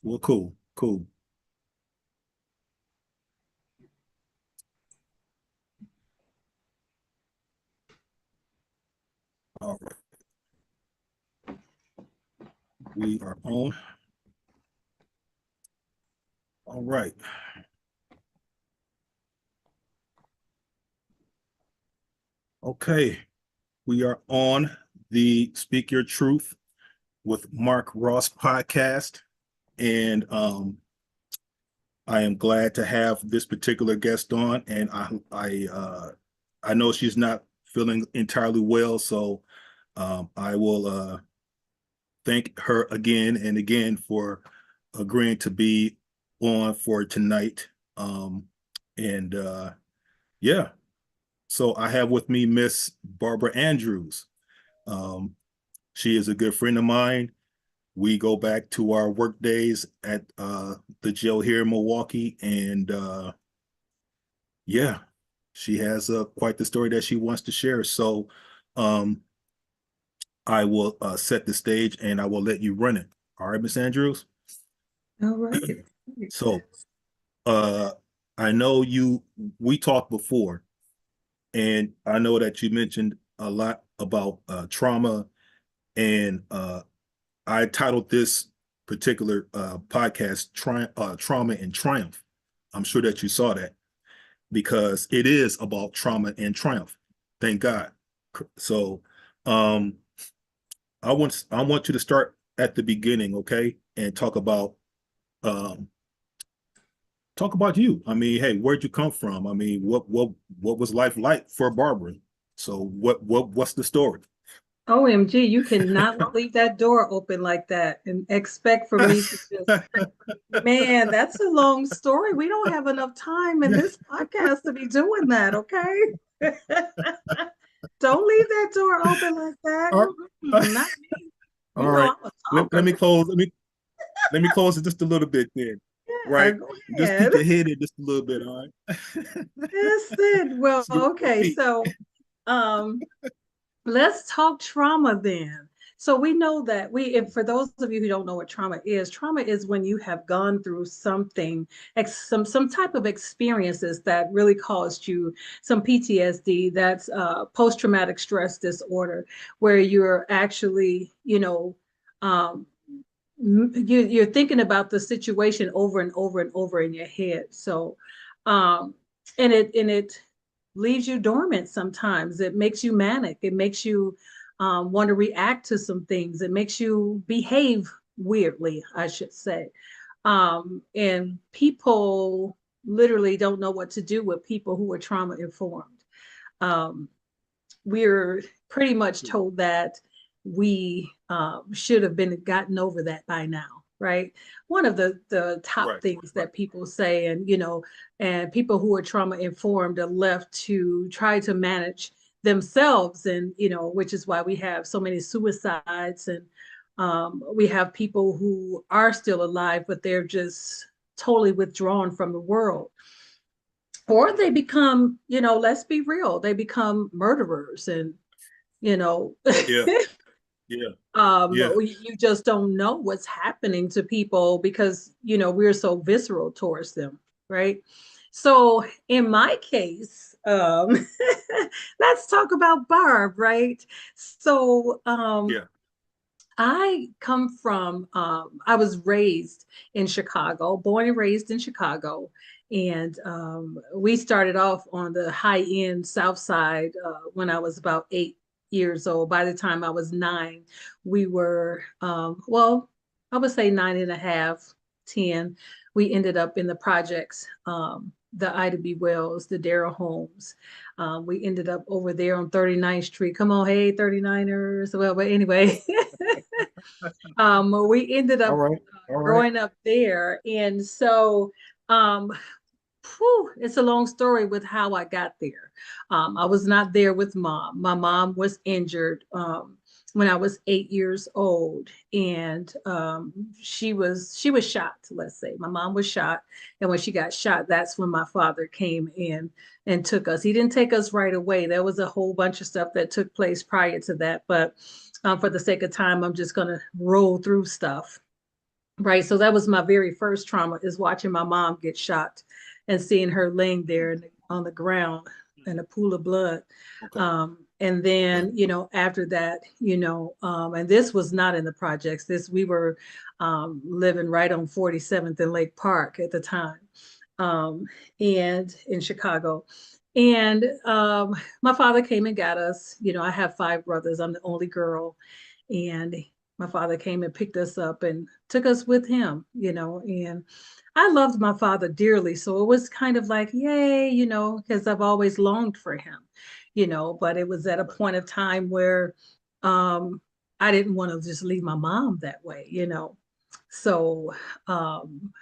Well, cool, cool. All right, we are on. All right. Okay, we are on the Speak Your Truth with Mark Ross podcast, and I am glad to have this particular guest on, and I know she's not feeling entirely well, so I will thank her again and again for agreeing to be on for tonight. And yeah, so I have with me Miss Barbara Andrews. Um, she is a good friend of mine. We go back to our work days at the jail here in Milwaukee, and yeah, she has quite the story that she wants to share. So um, I will set the stage and I will let you run it. All right, Miss Andrews. All right. So uh, I know we talked before, and I know that you mentioned a lot about trauma, and I titled this particular podcast Trauma and Triumph. I'm sure that you saw that because it is about trauma and triumph. Thank God. So um, I want you to start at the beginning, okay, and um, talk about you. I mean, hey, where'd you come from? I mean, what was life like for Barbara? So what's the story? OMG, you cannot leave that door open like that and expect for me to just, man, that's a long story. We don't have enough time in this podcast to be doing that, okay? Don't leave that door open like that. All right. Not me. All You know right. I'm a Let talker. me close. Let me close it just a little bit then. Yeah, Right. go Just ahead. peek your head in just a little bit. All right. Listen, well, Just okay, peek. so um let's talk trauma then. So we know that if for those of you who don't know what trauma is when you have gone through something, some type of experiences that really caused you some PTSD. That's post-traumatic stress disorder, where you're actually, um, you're thinking about the situation over and over and over in your head. So, um, and it leaves you dormant sometimes. It makes you manic. It makes you want to react to some things. It makes you behave weirdly, I should say. And people literally don't know what to do with people who are trauma informed. Um, we're pretty much told that we should have been gotten over that by now, right? One of the top Right. things Right. that people say, and people who are trauma informed are left to try to manage themselves, and which is why we have so many suicides, and we have people who are still alive, but they're just totally withdrawn from the world, or they become, let's be real, they become murderers, and you know Yeah. Yeah. Yeah. you just don't know what's happening to people because we're so visceral towards them, right? So in my case, let's talk about Barb, right? So Yeah. I come from, I was raised in Chicago, born and raised in Chicago. And we started off on the high end South Side when I was about 8 years old. By the time I was nine, we were, well, I would say nine and a half, 10. We ended up in the projects, the Ida B. Wells, the Darrell Homes. We ended up over there on 39th Street. Come on, hey, 39ers. Well, but anyway, we ended All up right. All right. growing up there. And so, um, it's a long story with how I got there. I was not there with mom. My mom was injured when I was 8 years old, and she was shot. Let's say my mom was shot, and when she got shot, that's when my father came in and took us. He didn't take us right away. There was a whole bunch of stuff that took place prior to that, but for the sake of time, I'm just gonna roll through stuff. Right. So that was my very first trauma, is watching my mom get shot and seeing her laying there on the ground in a pool of blood. Okay. And Okay. then, after that, and this was not in the projects. We were living right on 47th and Lake Park at the time, um, and in Chicago. And my father came and got us. I have five brothers. I'm the only girl. And my father came and picked us up and took us with him, and I loved my father dearly. So it was kind of like, yay, because I've always longed for him, but it was at a point of time where um, I didn't want to just leave my mom that way. So um,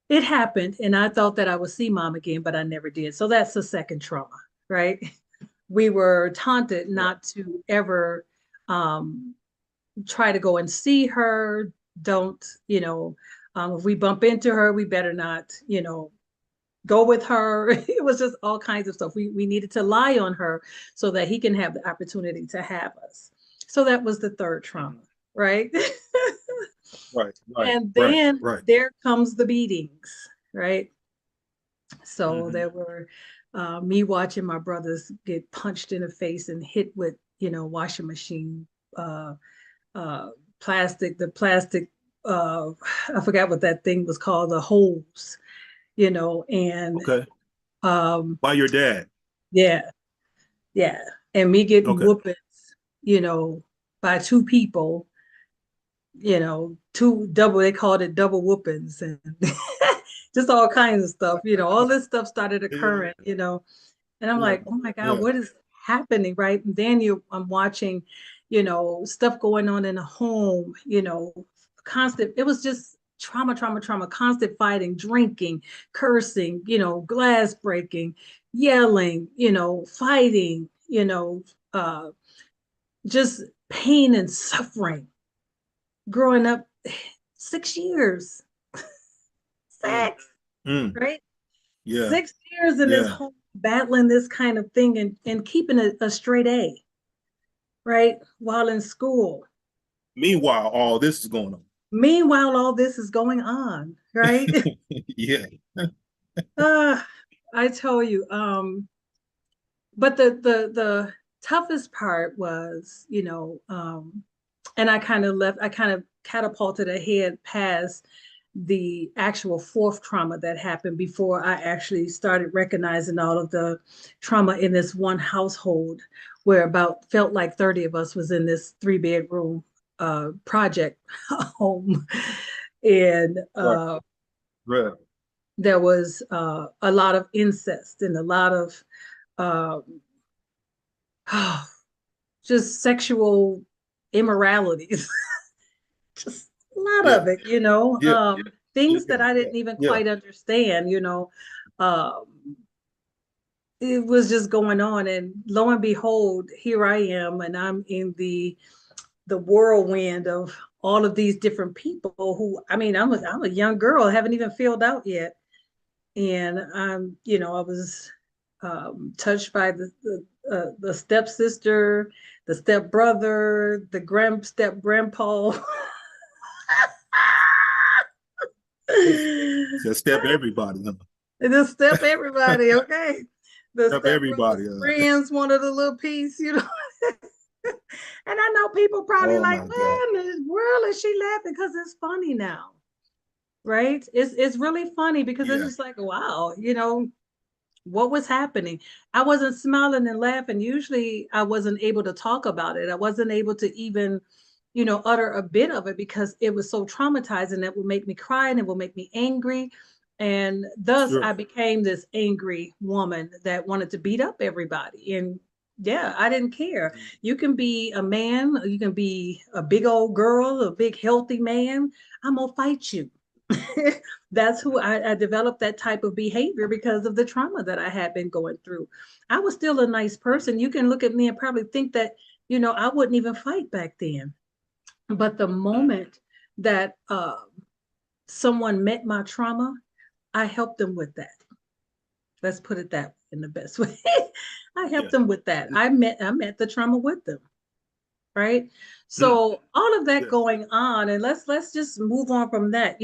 it happened, and I thought that I would see mom again, but I never did. So that's the second trauma, right? We were taunted Right. not to ever um, try to go and see her. Don't, if we bump into her, we better not, go with her. It was just all kinds of stuff. We needed to lie on her so that he can have the opportunity to have us. So that was the third trauma, Mhm. right? Right. Right. And Right. then Right. there comes the beatings, right? So Hmm. there were me watching my brothers get punched in the face and hit with, washing machine uh, uh, the plastic, uh, I forgot what that thing was called, the hose, and Okay. um, By your dad. yeah, yeah. And me getting Okay. whoopings, you know, by two people, two double, they called it double whoopings, and just all kinds of stuff, all this stuff started Yeah. occurring, and I'm Yeah. like, oh my God, Yeah. what is happening? Right. And then I'm watching, stuff going on in the home, constant, it was just trauma, trauma, trauma, constant fighting, drinking, cursing, glass breaking, yelling, fighting, uh, just pain and suffering growing up. 6 years, Mm. six, Mm. right? Yeah. 6 years in this Yeah. home battling this kind of thing, and keeping a straight A, right? While in school. Meanwhile, all this is going on. Meanwhile, all this is going on, right? Yeah. uh, I tell you, but the toughest part was, and I kind of catapulted ahead past the actual fourth trauma that happened before I actually started recognizing all of the trauma in this one household, where about felt like 30 of us was in this 3 bedroom project home. And Right. Right. there was a lot of incest and a lot of uh, just sexual immoralities. Just a lot Yeah. of it, Yeah. things Yeah. that I Yeah. didn't even Yeah. quite understand, um, it was just going on. And lo and behold, here I am, and I'm in the whirlwind of all of these different people who, I mean, I'm a young girl, I haven't even filled out yet. And I was touched by the stepsister, the stepbrother, the step grandpa. Just step everybody. Huh? Just step everybody, okay? The Step stepbrother's everybody. friends wanted a little piece. And I know people probably Oh like, my God. why in the world is she laughing? Because it's funny now, right? It's really funny because it's Yeah. just like, wow, what was happening? I wasn't smiling and laughing. Usually I wasn't able to talk about it. I wasn't able to even, utter a bit of it because it was so traumatizing that would make me cry and it would make me angry. And thus Sure. I became this angry woman that wanted to beat up everybody. And yeah, I didn't care. You can be a man, you can be a big old girl, a big healthy man. I'm gonna fight you. That's who I developed that type of behavior because of the trauma that I had been going through. I was still a nice person. You can look at me and probably think that, I wouldn't even fight back then. But the Mm. moment that someone met my trauma, I helped them with that. Let's put it that in the best way. I helped Yeah. them with that. I met the trauma with them. right? Mm, So all of that yes. going on, and let's just move on from that.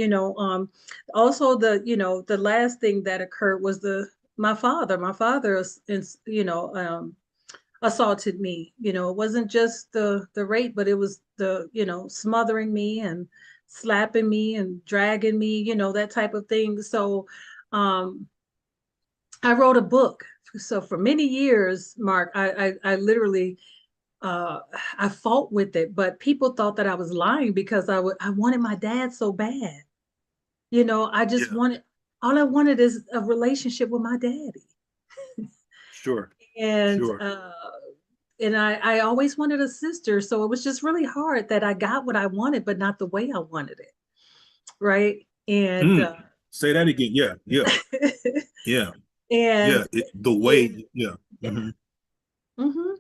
Also the last thing that occurred was the my father. My father is, assaulted me. It wasn't just the rape, but it was the, smothering me and slapping me and dragging me, that type of thing. So um I wrote a book. So for many years, Mark, I literally uh I fought with it, but people thought that I was lying because I wanted my dad so bad. I just Yeah. wanted all I wanted is a relationship with my daddy. Sure. And Sure. I always wanted a sister, so it was just really hard that I got what I wanted, but not the way I wanted it, right? And Mm. Say that again. Yeah. Yeah. Yeah. and Yeah. The it, way. Yeah. yeah. Hmm. hmm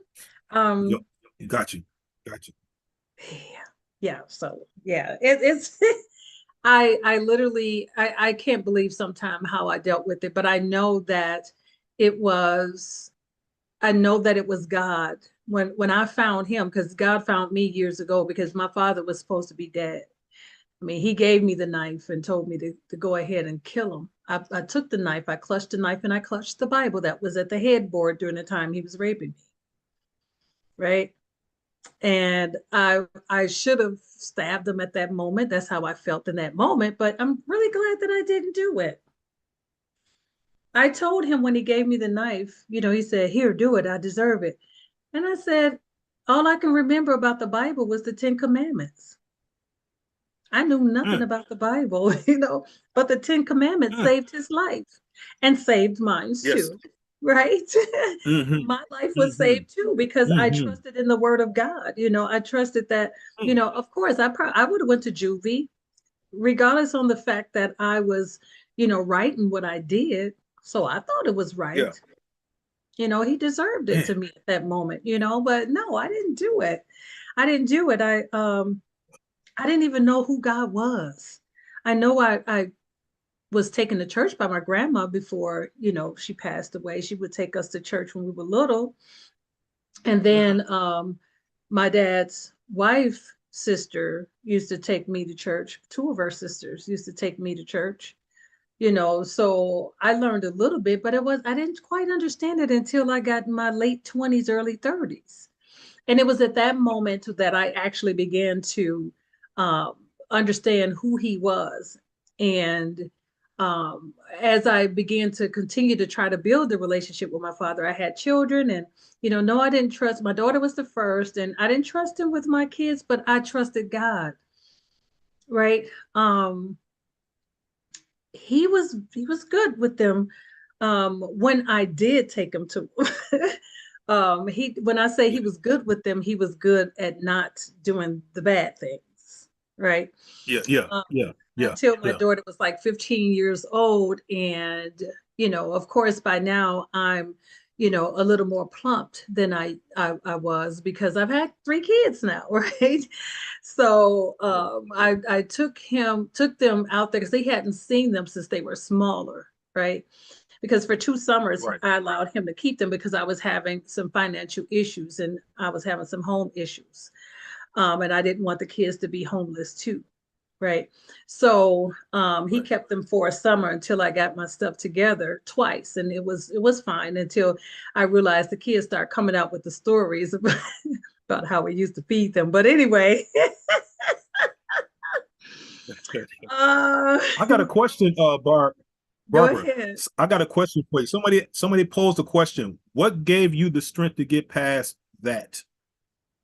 Yep. Um, Got you. Got you. yeah, yeah. So yeah, it's I literally I can't believe sometimes how I dealt with it, but it was I know that it was God when I found him, because God found me years ago because my father was supposed to be dead. I mean, he gave me the knife and told me to go ahead and kill him. I took the knife, I clutched the knife, and I clutched the Bible that was at the headboard during the time he was raping me, right? And I should have stabbed him at that moment. That's how I felt in that moment, but I'm really glad that I didn't do it. I told him when he gave me the knife, he said, "Here, do it. I deserve it." And I said, all I can remember about the Bible was the Ten Commandments. I knew nothing Mm, about the Bible, but the Ten Commandments mm. saved his life and saved mine Yes. too, right? Hmm. My life was Hmm. saved too because I Hmm. trusted in the word of God. I trusted that, Mm. of course, I would have went to juvie, regardless on the fact that I was, right in what I did. So I thought it was Yeah. right. He deserved it Man. to me at that moment, but no, I didn't do it. I didn't do it. I didn't even know who God was. I know I was taken to church by my grandma before, she passed away. She would take us to church when we were little. And Uh-huh. then my dad's wife sister used to take me to church. Two of her sisters used to take me to church. So I learned a little bit, but I didn't quite understand it until I got in my late 20s, early 30s. And it was at that moment that I actually began to um, understand who he was. And as I began to continue to try to build the relationship with my father, I had children, and no, I didn't trust. My daughter was the first, and I didn't trust him with my kids, but I trusted God, right? Um, he was good with them when I did take him to he when I say he Yeah. was good with them, he was good at not doing the bad things, right? Yeah. Yeah. um, Yeah. Yeah. until my Yeah. daughter was like 15 years old, and of course by now I'm a little more plumped than I was, because I've had three kids now, right? So Yeah. I took them out there because they hadn't seen them since they were smaller, right? Because for 2 summers Right. I allowed him to keep them because I was having some financial issues and I was having some home issues, and I didn't want the kids to be homeless too, right? So he Right. kept them for a summer until I got my stuff together twice, and it was fine until I realized the kids start coming out with the stories about how we used to feed them. But anyway, uh, I got a question, go Barbara. ahead. I got a question for you. Somebody posed a question. What gave you the strength to get past that?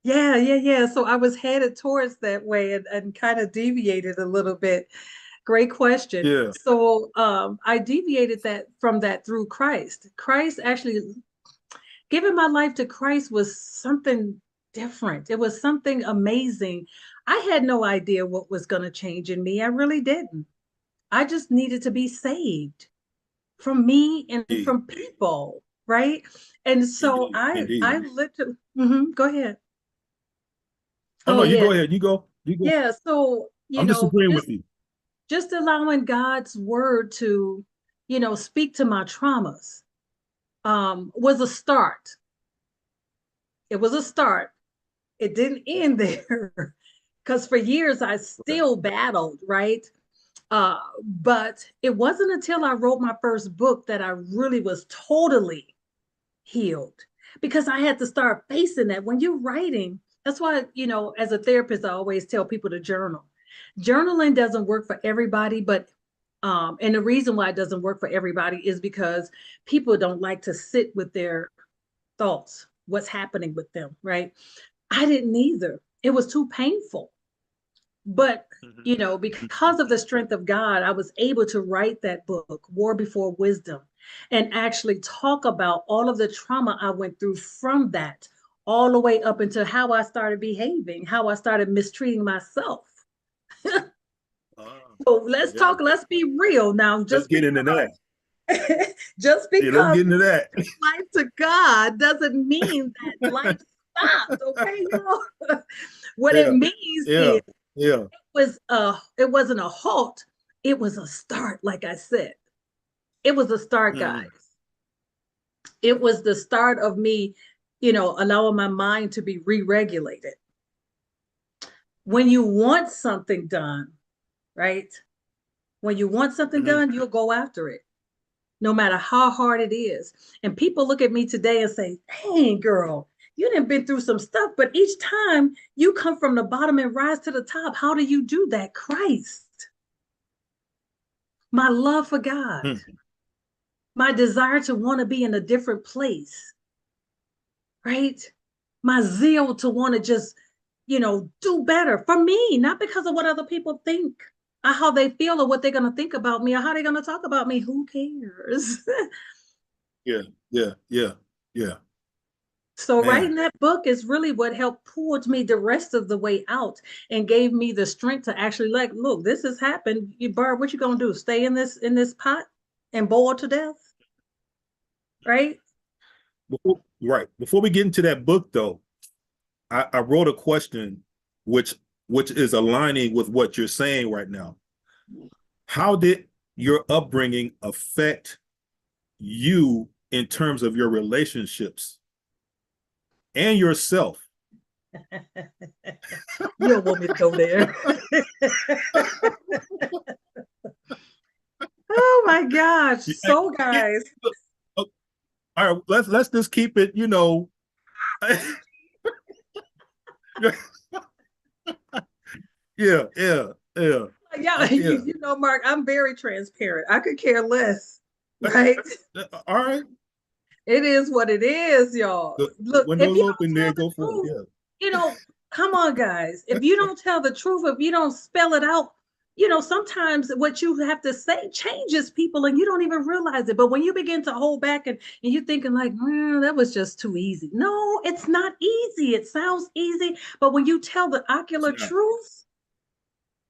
Yeah, yeah, yeah. So I was headed towards that way and kind of deviated a little bit. Great question. Yeah. So I deviated that from that through Christ. Christ actually giving my life to Christ was something different. It was something amazing. I had no idea what was going to change in me. I really didn't. I just needed to be saved from me and Indeed. from people, right? And so Indeed. I Indeed. literally go ahead. Oh Oh no, you yeah. go ahead. You go. You go. Yeah, so I'm just agreeing with you. just allowing God's word to, speak to my traumas was a start. It was a start. It didn't end there because for years I Okay. still battled, right? But it wasn't until I wrote my first book that I really was totally healed because I had to start facing that. When you're writing, that's why, as a therapist, I always tell people to journal. Journaling doesn't work for everybody, but and the reason why it doesn't work for everybody is because people don't like to sit with their thoughts, what's happening with them, right? I didn't either. It was too painful. But, Mhm. because of the strength of God, I was able to write that book, War Before Wisdom, and actually talk about all of the trauma I went through from that, all the way up into how I started behaving, how I started mistreating myself. Ah, So let's yeah. talk, let's be real now. Let's get into that. Just Yeah, let's because get into that. life to God doesn't mean that life stopped, okay, y'all? What it Yeah, means yeah, is yeah. it wasn't a halt, it was a start, like I said. It was a start, guys. Mhm. It was the start of me, allowing my mind to be re-regulated. When you want something done, right? When you want something Mhm. done, you'll go after it, no matter how hard it is. And people look at me today and say, "Dang, girl, you done been through some stuff, but each time you come from the bottom and rise to the top. How do you do that?" Christ, my love for God, Mhm. my desire to want to be in a different place, right? My zeal to want to just, do better for me, not because of what other people think or how they feel or what they're going to think about me or how they're going to talk about me. Who cares? Yeah, yeah, yeah, yeah. So Man, writing that book is really what helped pulled me the rest of the way out and gave me the strength to actually like, look, this has happened. You Barb, what you gonna do? Stay in this pot and boil to death, right? right. Before we get into that book, though, I wrote a question which which is aligning with what you're saying right now. How did your upbringing affect you in terms of your relationships and yourself? You don't want me to go there. Oh my gosh. So Yeah, guys, all right, let's just keep it, yeah, yeah, yeah. yeah, you, Yeah. you know, Mark, I'm very transparent. I could care less, right? All right. It is what it is, y'all. The Look, if window's you don't open there. tell the Go for it. truth, Yeah. come on, guys. If you don't tell the truth, if you don't spell it out, sometimes what you have to say changes people and you don't even realize it. But when you begin to hold back and you're thinking like, that was just too easy. No, it's not easy. It sounds easy, but when you tell the It's ocular not. truth,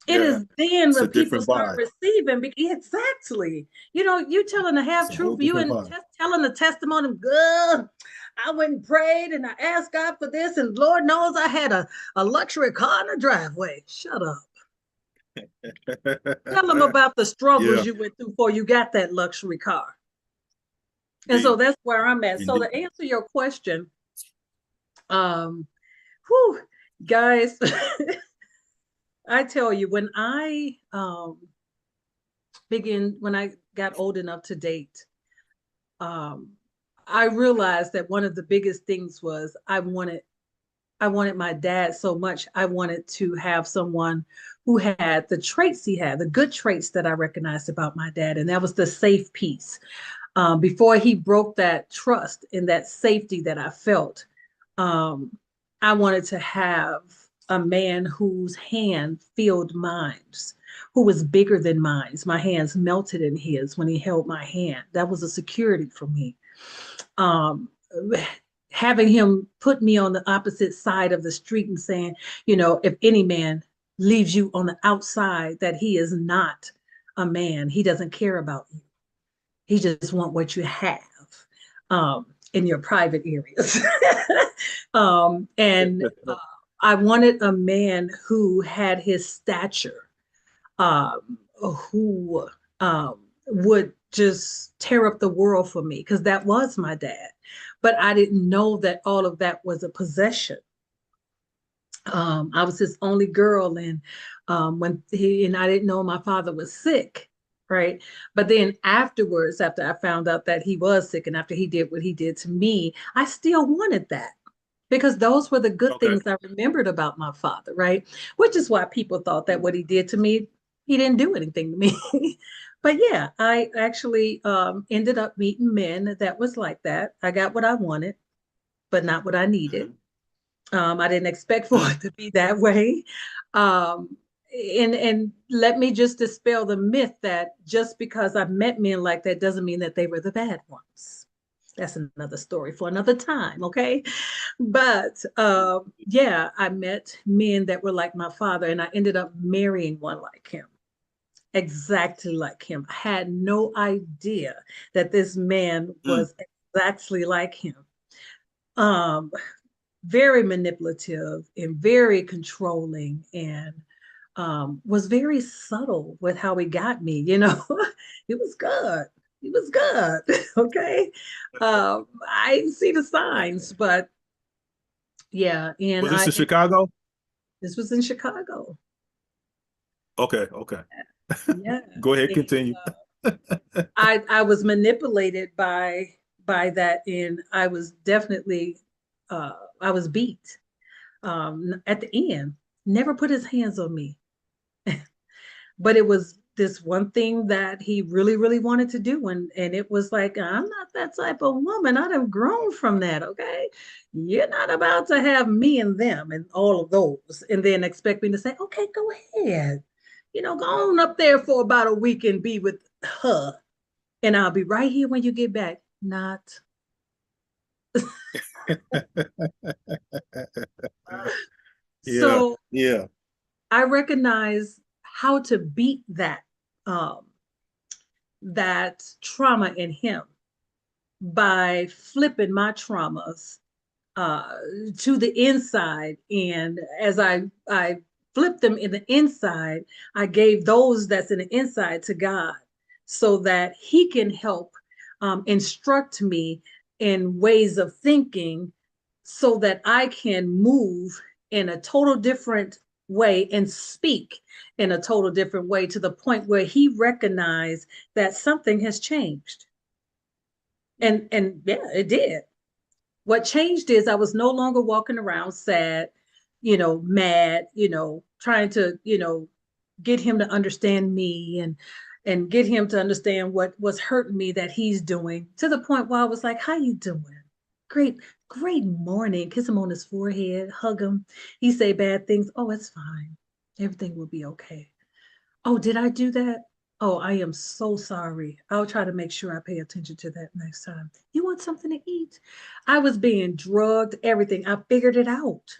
it Yeah. is then It's a when people different start vibe. receiving. Exactly. You telling the It's half a truth, whole you different and vibe. telling the testimony. Good. I went and prayed and I asked God for this, and Lord knows I had a luxury car in the driveway. Shut up. Tell them about the struggles Yeah, you went through before you got that luxury car. And so indeed. that's where I'm at. So Indeed. to answer your question, um, whew, guys, I tell you, when I got old enough to date, um, I realized that one of the biggest things was I wanted my dad so much. I wanted to have someone who had the traits he had, the good traits that I recognized about my dad, and that was the safe piece. Before he broke that trust and that safety that I felt, um, I wanted to have a man whose hand filled mine, who was bigger than mine. My hands melted in his when he held my hand. That was a security for me. Um, Having him put me on the opposite side of the street and saying, if any man leaves you on the outside, that he is not a man. He doesn't care about you. He just want what you have in your private areas. And I wanted a man who had his stature, who would just tear up the world for me, because that was my dad. But I didn't know that all of that was a possession. I was his only girl, and I didn't know my father was sick, right? But then afterwards, after I found out that he was sick, and after he did what he did to me, I still wanted that because those were the good Okay. things I remembered about my father, right? Which is why people thought that what he did to me, he didn't do anything to me. But yeah, I actually ended up meeting men that was like that. I got what I wanted, but not what I needed. Mhm. I didn't expect for Mm. it to be that way. Um, and let me just dispel the myth that just because I met men like that doesn't mean that they were the bad ones. That's another story for another time, okay? But yeah, I met men that were like my father, and I ended up marrying one like him, exactly like him. I had no idea that this man Mm. was exactly like him. Um, very manipulative and very controlling, and was very subtle with how he got me, you know. It was good. It was good. Okay. I didn't see the signs, but yeah, and Was this in Chicago? this was in Chicago. Okay, okay. Yeah. Go ahead, And continue. I was manipulated by that, and I was definitely I was beat. At the end, never put his hands on me. But it was this one thing that he really, really wanted to do. And it was like, I'm not that type of woman. I'd have grown from that. Okay. You're not about to have me and them and all of those. And then expect me to say, okay, go ahead. Go on up there for about a week and be with her. And I'll be right here when you get back. Not. Yeah, So yeah. I recognize how to beat um, that trauma in him by flipping my traumas uh, to the inside. And as I flipped them in the inside, I gave those that's in the inside to God so that He can help instruct me in ways of thinking so that I can move in a total different way and speak in a total different way to the point where He recognized that something has changed. And yeah, it did. What changed is I was no longer walking around sad, mad, trying to, get him to understand me and get him to understand what was hurting me that he's doing, to the point where I was like, how you doing? Great, great morning. Kiss him on his forehead, hug him. He say bad things. Oh, it's fine. Everything will be okay. Oh, did I do that? Oh, I am so sorry. I'll try to make sure I pay attention to that next time. You want something to eat? I was being drugged, everything. I figured it out.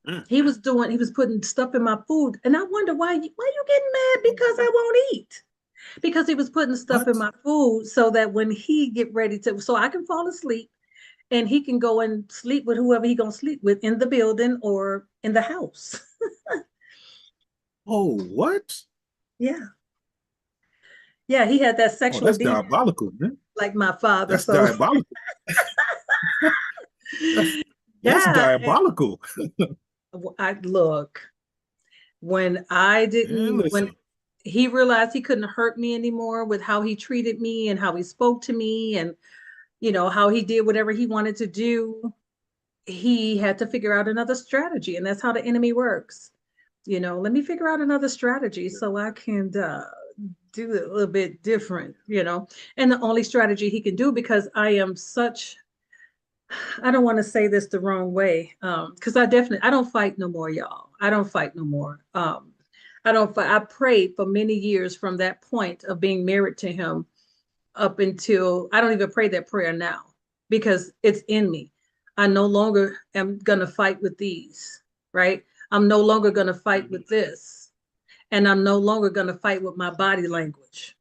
Mm. He was putting stuff in my food. And I wonder why you getting mad because I won't eat? Because he was putting stuff in What? my food so that when he get ready to, so I can fall asleep and he can go and sleep with whoever he gonna sleep with in the building or in the house. Oh, what? Yeah. Yeah, he had that Oh, sexual that's deviant diabolical, man. like my father. That's So diabolical. That's that's yeah, diabolical. I look when I Man, didn't when listen. he realized he couldn't hurt me anymore with how he treated me and how he spoke to me and how he did whatever he wanted to do. He had to figure out another strategy, and that's how the enemy works. Let me figure out another strategy so I can do it a little bit different. And the only strategy he can do, because I am such, I don't want to say this the wrong way, because I don't fight no more, y'all. I don't fight no more. I don't fight. I prayed for many years from that point of being married to him up until I don't even pray that prayer now because it's in me. I no longer am gonna fight with these, right? I'm no longer gonna fight Mhm. with this, and I'm no longer gonna fight with my body language,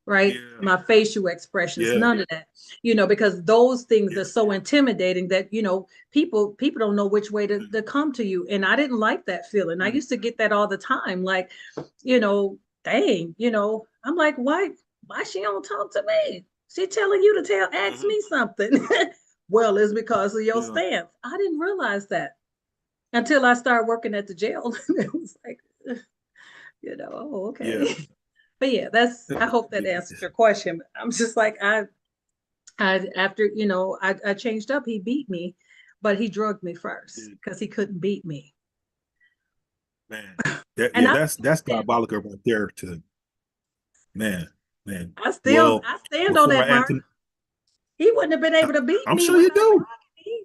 right? Yeah, My facial expressions, yeah. none of that, because those things are so intimidating that, people don't know which way to come to you. And I didn't like that feeling. I Mm. used to get that all the time. Like, you know, dang, I'm like, why she don't talk to me? She telling you to ask Mhm. me something. Well, it's because of your Yeah. stance. I didn't realize that. until I started working at the jail. It was like, oh, Yeah. okay. But yeah, I hope that answered your question. I'm just like, after, I changed up, he beat me, but he drugged me first because he couldn't beat me. Man, that And yeah, I that's stand, diabolical right there. To man, man. I Well, stand on before that, I Mark. answer, He wouldn't have been able to beat I'm me sure with you no do. drugging.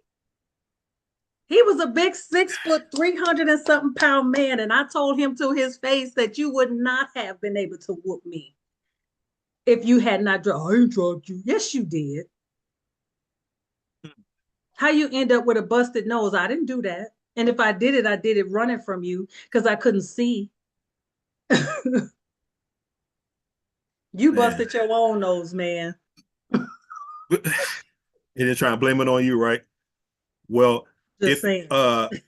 He was a big 6 foot, 300 and something pound man. And I told him to his face that you would not have been able to whoop me if you had not drugged. I ain't drugged you. Yes, you did. How you end up with a busted nose? I didn't do that. And if I did it running from you because I couldn't see. You Man. busted your own nose, man. And then trying to blame it on you, right? Well, Just if saying.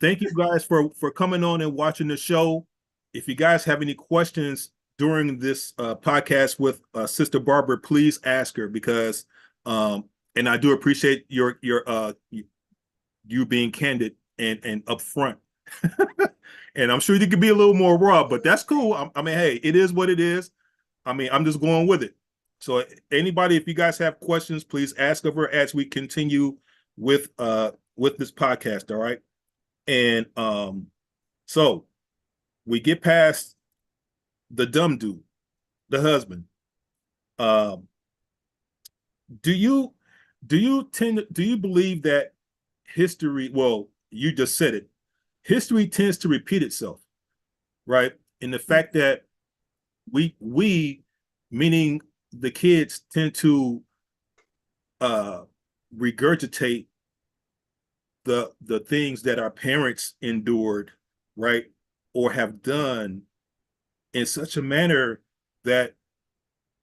thank you guys for coming on and watching the show. If you guys have any questions during this podcast with Sister Barbara, please ask her because and I do appreciate your you being candid and upfront. And I'm sure you could be a little more raw, but that's cool. I mean, hey, it is what it is. I mean, I'm just going with it. So anybody, if you guys have questions, please ask of her as we continue with this podcast. All right. And so we get past the dumb dude, the husband. Um, do you do you believe that history, well, you just said it, history tends to repeat itself, right? In the fact that we meaning the kids tend to uh regurgitate the things that our parents endured, right, or have done in such a manner that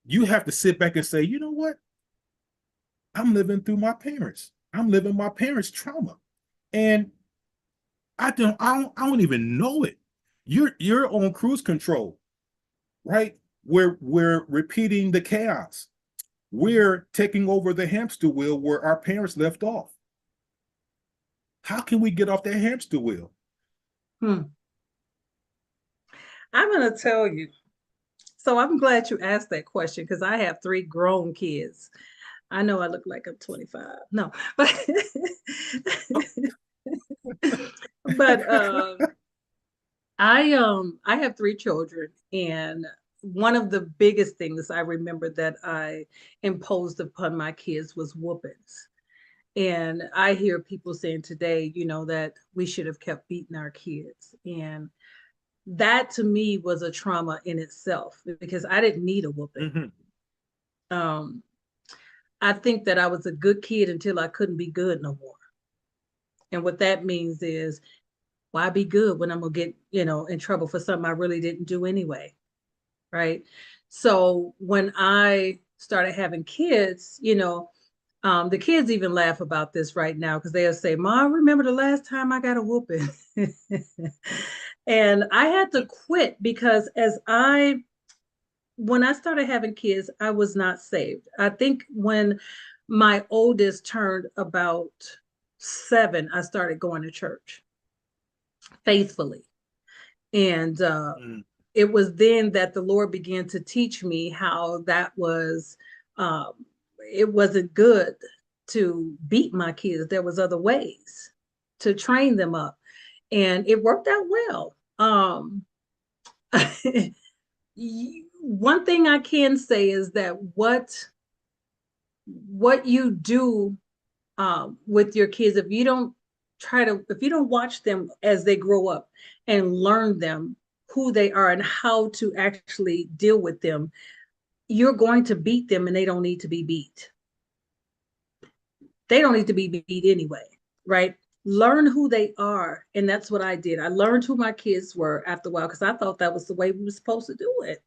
you have to sit back and say, you know what, I'm living through my parents, I'm living my parents trauma, and I don't even know it. You're on cruise control, right? We're repeating the chaos. We're taking over the hamster wheel where our parents left off. How can we get off that hamster wheel? Hmm. I'm going to tell you. So I'm glad you asked that question because I have 3 grown kids. I know I look like I'm 25. No, but but I have 3 children, and one of the biggest things I remember that I imposed upon my kids was whoopings. And I hear people saying today, that we should have kept beating our kids. And that to me was a trauma in itself because I didn't need a whooping. Mm-hmm. Um, I think that I was a good kid until I couldn't be good no more. And what that means is, why be good when I'm gonna get, in trouble for something I really didn't do anyway, right? So when I started having kids, the kids even laugh about this right now because they'll say, "Mom, remember the last time I got a whooping?" And I had to quit because when I started having kids, I was not saved. I think when my oldest turned about 7, I started going to church faithfully. And it was then that the Lord began to teach me how that was, um, it wasn't good to beat my kids. There was other ways to train them up. And it worked out well. One thing I can say is that what you do with your kids, if you don't watch them as they grow up and learn them who they are and how to actually deal with them, you're going to beat them, and they don't need to be beat. They don't need to be beat anyway, right? Learn who they are. And that's what I did. I learned who my kids were after a while because I thought that was the way we were supposed to do it.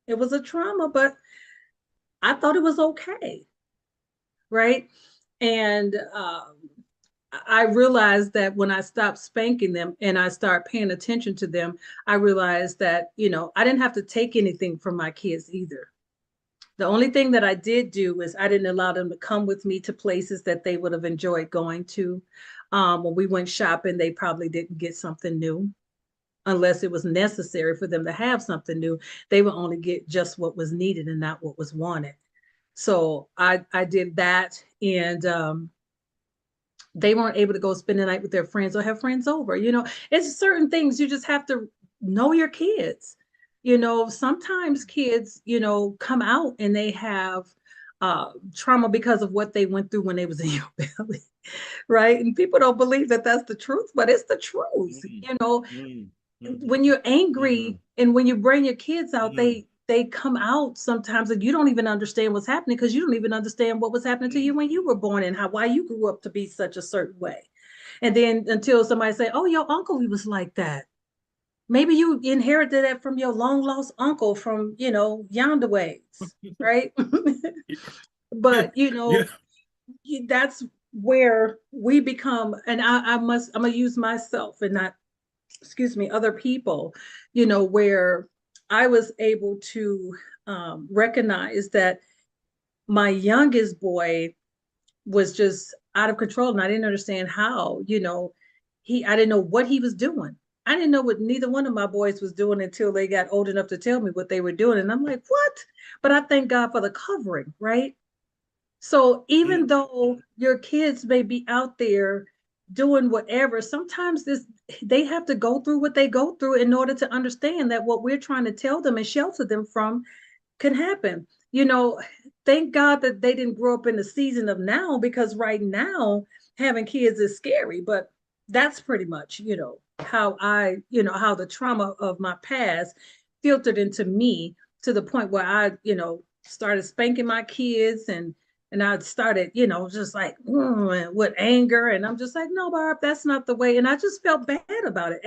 It was a trauma, but I thought it was okay, right? And I realized that when I stopped spanking them and I started paying attention to them, I realized that, I didn't have to take anything from my kids either. The only thing that I did do was I didn't allow them to come with me to places that they would have enjoyed going to. When we went shopping, they probably didn't get something new unless it was necessary for them to have something new. They would only get just what was needed and not what was wanted. So I did that, and they weren't able to go spend the night with their friends or have friends over. It's certain things you just have to know your kids. Sometimes kids, come out and they have trauma because of what they went through when they was in your belly, right? And people don't believe that that's the truth, but it's the truth. Mm, mm, mhm, When you're mhm, angry and when you bring your kids out, mhm, they come out sometimes and you don't even understand what's happening because you don't even understand what was happening to mhm, you when you were born and why you grew up to be such a certain way. And then until somebody say, "Oh, your uncle, he was like that." Maybe you inherited that from your long lost uncle from, yonder ways, right? yeah, But yeah. that's where we become, and I'm gonna use myself and not, excuse me, other people, where I was able to recognize that my youngest boy was just out of control and I didn't understand how, I didn't know what he was doing. I didn't know what neither one of my boys was doing until they got old enough to tell me what they were doing. And I'm like, what? But I thank God for the covering, right? So even Mm, though your kids may be out there doing whatever, sometimes they have to go through what they go through in order to understand that what we're trying to tell them and shelter them from can happen. You know, thank God that they didn't grow up in the season of now, because right now having kids is scary. But that's pretty much, how the trauma of my past filtered into me to the point where I, started spanking my kids, and I started, just like with anger. And I'm just like, no, Barb, that's not the way. And I just felt bad about it.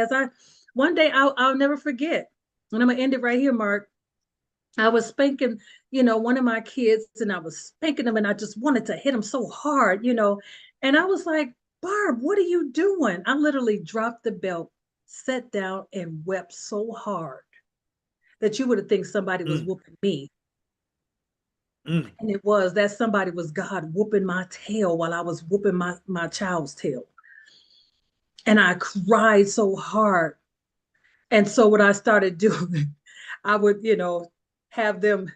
One day I'll never forget. And I'm gonna end it right here, Mark. I was spanking, one of my kids, and I was spanking him, and I just wanted to hit him so hard. And I was like, Barb, what are you doing? I literally dropped the belt, sat down, and wept so hard that you would have think somebody was mm, whooping me. mm, And it was that somebody was God whooping my tail while I was whooping my child's tail. And I cried so hard. And so what I started doing, I would, have them.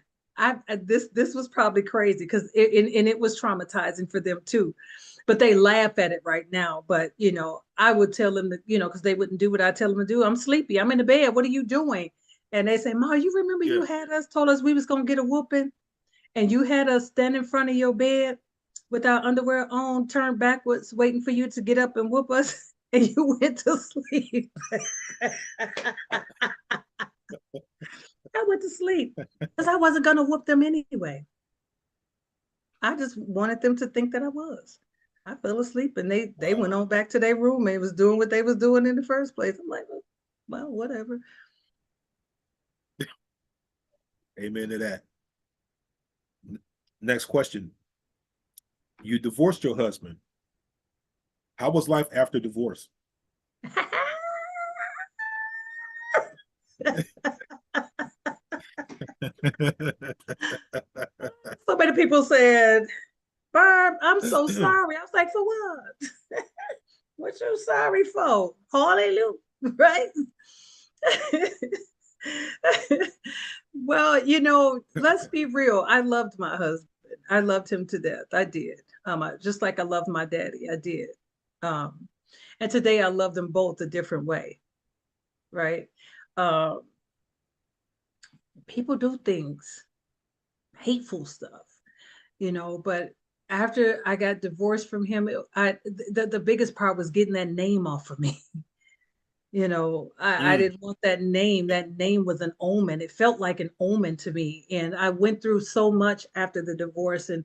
This was probably crazy because and it was traumatizing for them too, but they laugh at it right now. But I would tell them that, because they wouldn't do what I tell them to do. I'm sleepy. I'm in the bed. What are you doing? And they say, Ma, you remember yeah. you had us told us we was gonna get a whooping, and you had us stand in front of your bed with our underwear on, turned backwards, waiting for you to get up and whoop us, and you went to sleep. I went to sleep because I wasn't gonna whoop them anyway. I just wanted them to think that I was. I fell asleep and they went Wow. on back to their room and was doing what they was doing in the first place. I'm like, well, whatever. Amen to that. Next question. You divorced your husband. How was life after divorce? So many people said, Barb, I'm so sorry. I was like, for what? What you sorry for? Hallelujah, right? Well, let's be real. I loved my husband. I loved him to death. I did. Just like I loved my daddy. I did. Um, and today I love them both a different way, right? Um, People do things, hateful stuff, but after I got divorced from him, the biggest part was getting that name off of me. I Mm, didn't want that name. That name was an omen. It felt like an omen to me. And I went through so much after the divorce, and,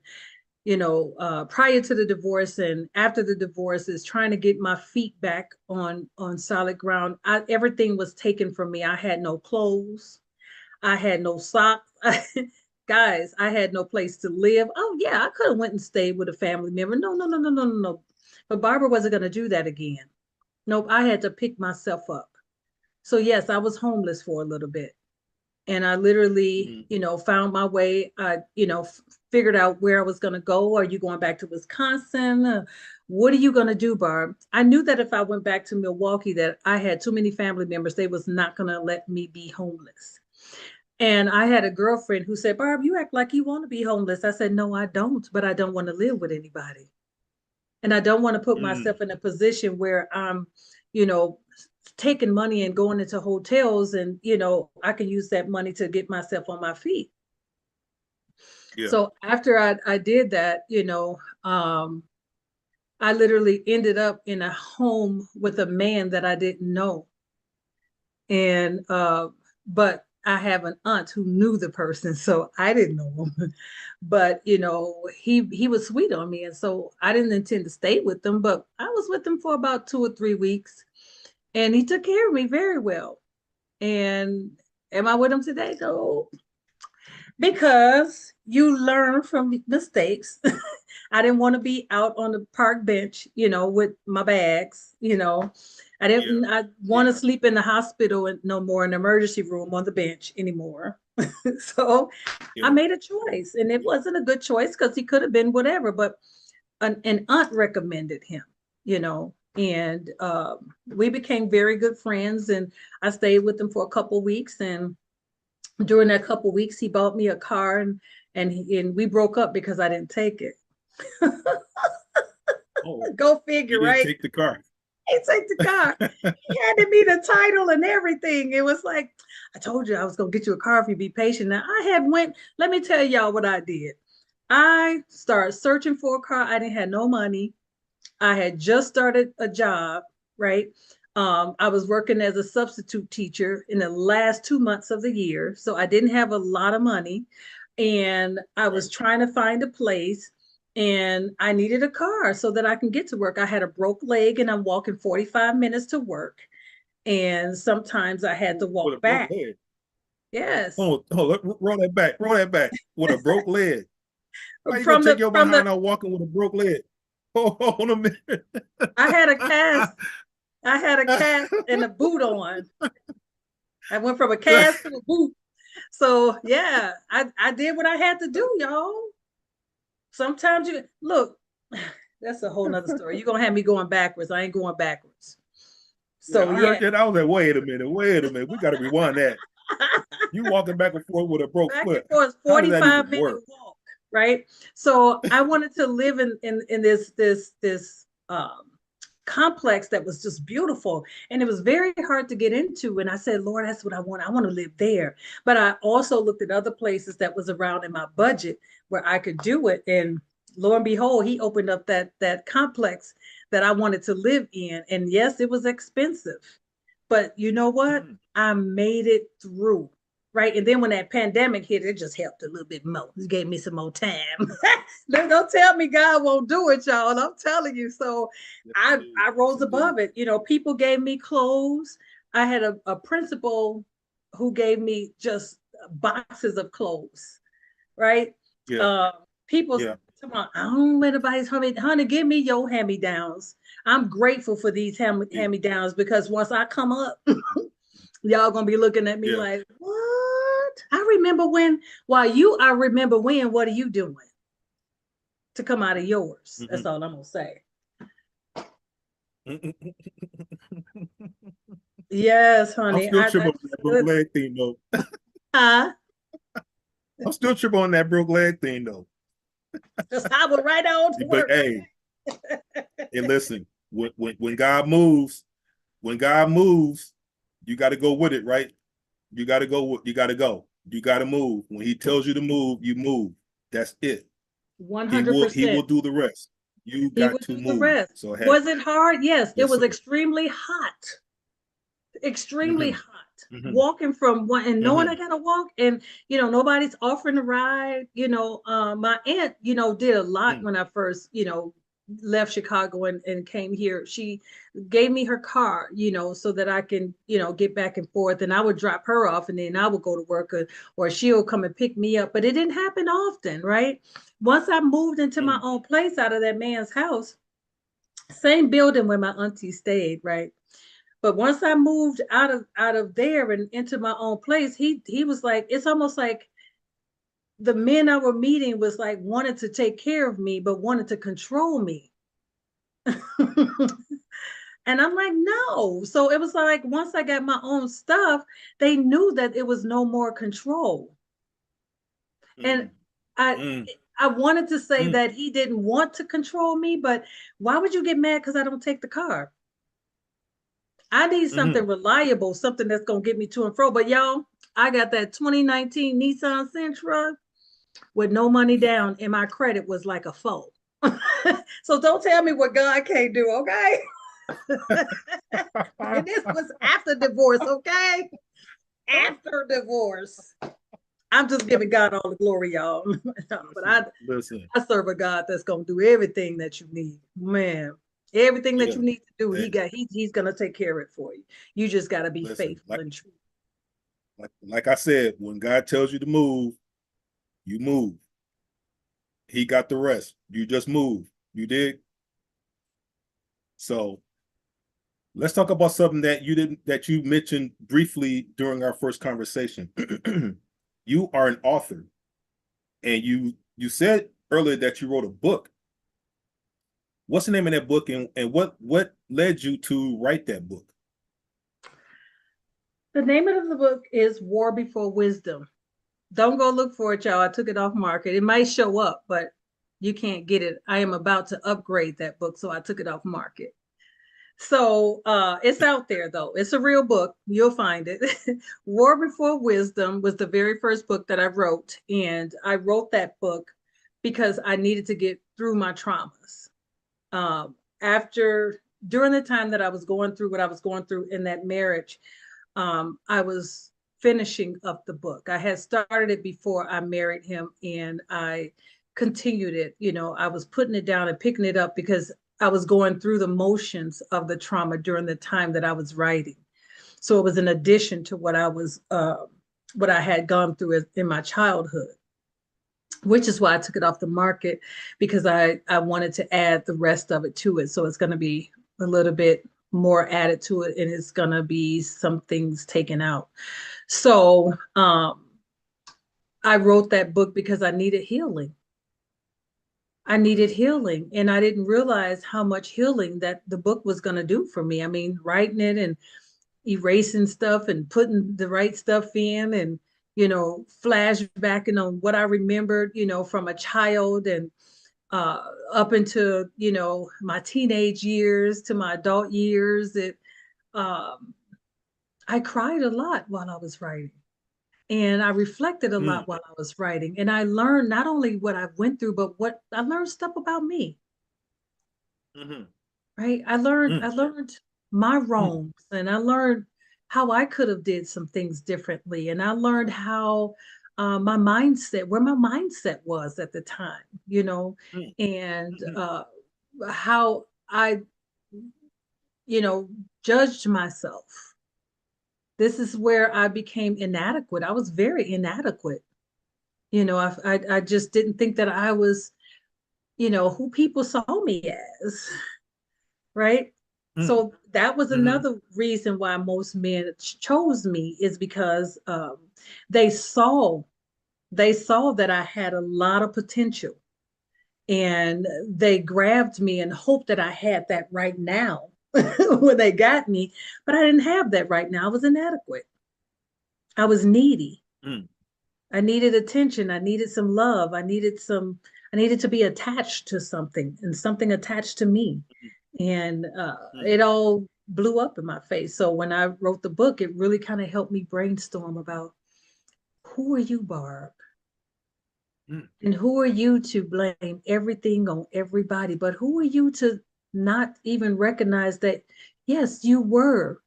prior to the divorce and after the divorce, is trying to get my feet back on solid ground. Everything was taken from me. I had no clothes. I had no socks. Guys, I had no place to live. Oh yeah, I could have went and stayed with a family member. No, no, no, no, no, no, no. But Barbara wasn't going to do that again. Nope, I had to pick myself up. So yes, I was homeless for a little bit. And I literally, mm, found my way. I, figured out where I was going to go. Are you going back to Wisconsin? What are you going to do, Barb? I knew that if I went back to Milwaukee, that I had too many family members. They was not going to let me be homeless. And I had a girlfriend who said, Barb, you act like you want to be homeless. I said, no, I don't, but I don't want to live with anybody. And I don't want to put Mm, myself in a position where I'm, you know, taking money and going into hotels and, I can use that money to get myself on my feet. yeah. So after I did that, I literally ended up in a home with a man that I didn't know. And but I have an aunt who knew the person, so I didn't know him. But he was sweet on me, and so I didn't intend to stay with them, but I was with them for about 2 or 3 weeks, and he took care of me very well. And am I with him today? No, because you learn from mistakes. I didn't want to be out on the park bench, with my bags, Yeah. I want to Yeah. sleep in the hospital and no more in the emergency room on the bench anymore. So I Yeah. made a choice, and it Yeah. wasn't a good choice because he could have been whatever, but an aunt recommended him, and we became very good friends, and I stayed with him for a couple weeks, and during that couple weeks, he bought me a car, and we broke up because I didn't take it. Oh, Go you figure, didn't right? take the car. He take the car. He handed me the title and everything. It was like, I told you I was gonna get you a car if you be patient. Now I had went. Let me tell y'all what I did. I started searching for a car. I didn't have no money. I had just started a job, right? I was working as a substitute teacher in the last 2 months of the year, so I didn't have a lot of money, and I Right. was trying to find a place, and I needed a car so that I can get to work. I had a broke leg, and I'm walking 45 minutes to work, and sometimes I had to With a walk broke back. leg. Yes, Roll that back. Roll that back. With a broke leg. How you gonna from take the your from the behind out walking with a broke leg? Hold on a minute. I had a cast. I had a cast and a boot on. I went from a cast to a boot. So yeah, I did what I had to do, y'all. Sometimes you look, that's a whole nother story. You're gonna have me going backwards. I ain't going backwards. Yeah, So I yeah. heard that. I was like, wait a minute, wait a minute. We got to rewind that. You walking back and forth with a broke Back and foot. forth, How does that 45 even minute work? walk, right? So I wanted to live in this complex that was just beautiful. And it was very hard to get into. And I said, Lord, that's what I want. I want to live there. But I also looked at other places that was around in my budget where I could do it. And lo and behold, he opened up that complex that I wanted to live in. And yes, it was expensive. But you know what? Mm. I made it through. Right. And then when that pandemic hit, it just helped a little bit more. It gave me some more time. Don't tell me God won't do it, y'all. I'm telling you. So Yes, I indeed. I Yes, rose indeed. above it. People gave me clothes. I had a principal who gave me just boxes of clothes, right? Yeah, Uh, people yeah. come on, I don't know anybody's honey, give me your hand-me-downs. I'm grateful for these Yeah. hand-me-downs because once I come up, y'all gonna be looking at me Yeah. like, what? I remember when, what are you doing to come out of yours? That's Mhm. all I'm gonna say. Yes, I'm honey. still I tripping that's on that broke good. leg thing though. Huh? I'm still tripping on that broke leg thing though. Just hobble right on to But work. hey, hey, listen, when God moves, when God moves, you got to go with it, right? You got to go. You got to go. You got to move. When He tells you to move, you move. That's it. He will 100%. do the rest. You He got would to do the move. rest. So hey, Was it hard? Yes, it yes, was sir. extremely hot. Extremely Mm-hmm. hot. Mm-hmm. Walking from one and knowing I Mm-hmm. gotta walk, and nobody's offering a ride. My aunt, did a lot when I first, left Chicago and came here. She gave me her car, so that I can, get back and forth, and I would drop her off, and then I would go to work, or she'll come and pick me up. But it didn't happen often, right? Once I moved into my Mm-hmm. own place out of that man's house, same building where my auntie stayed, right? But once I moved out of there and into my own place, he was like, it's almost like the men I were meeting was like wanted to take care of me, but wanted to control me. And I'm like, no. So it was like once I got my own stuff, they knew that it was no more control. And Mm, I mm, I wanted to say mm, that he didn't want to control me, but why would you get mad because I don't take the car? I need something mm, reliable, something that's gonna get me to and fro. But y'all, I got that 2019 Nissan Sentra with no money down, and my credit was like a foe. So don't tell me what God can't do, okay? And this was after divorce, okay? After divorce. I'm just giving God all the glory, y'all. But listen, listen. I serve a God that's gonna do everything that you need. Man, everything that Yeah. you need to do, And he's gonna take care of it for you. You just gotta be listen, faithful and true. like I said, when God tells you to move, you move. He got the rest. You just move. You did. So let's talk about something that you mentioned briefly during our first conversation. You are an author, and you said earlier that you wrote a book. What's the name of that book, and what led you to write that book? The name of the book is War Before Wisdom. Don't go look for it, y'all. I took it off market. It might show up, but you can't get it. I am about to upgrade that book, so I took it off market. So it's out there though. It's a real book. You'll find it. War Before Wisdom was the very first book that I wrote, and I wrote that book because I needed to get through my traumas. After during the time that I was going through what I was going through in that marriage, I was finishing up the book. I had started it before I married him, and I continued it. You know, I was putting it down and picking it up because I was going through the motions of the trauma during the time that I was writing. So it was an addition to what I had gone through in my childhood, which is why I took it off the market because I wanted to add the rest of it to it. So it's going to be a little bit more added to it, and it's going to be some things taken out. So I wrote that book because I needed healing. I needed Mm, healing, and I didn't realize how much healing that the book was going to do for me. I mean, writing it and erasing stuff and putting the right stuff in, and flashbacking on what I remembered, from a child, and up into my teenage years to my adult years. It um, I cried a lot while I was writing, and I reflected a mm, lot while I was writing, and I learned not only what I went through, but what I learned stuff about me. mm, Right? I learned my mm, wrongs, and I learned how I could have did some things differently, and I learned how where my mindset was at the time, mm, and mm, how I, you know, judged myself. This is where I became inadequate. I was very inadequate. I just didn't think that I was, who people saw me as. Right? mm, So that was mm, another reason why most men chose me, is because they saw they saw that I had a lot of potential, and they grabbed me and hoped that I had that right now when they got me, but I didn't have that right now. I was inadequate. I was needy. mm, I needed attention. I needed some love. I needed to be attached to something, and something attached to me. And mm, it all blew up in my face. So when I wrote the book, it really kind of helped me brainstorm about, who are you, Barb? mm, And who are you to blame everything on everybody? But who are you to not even recognize that, yes, you were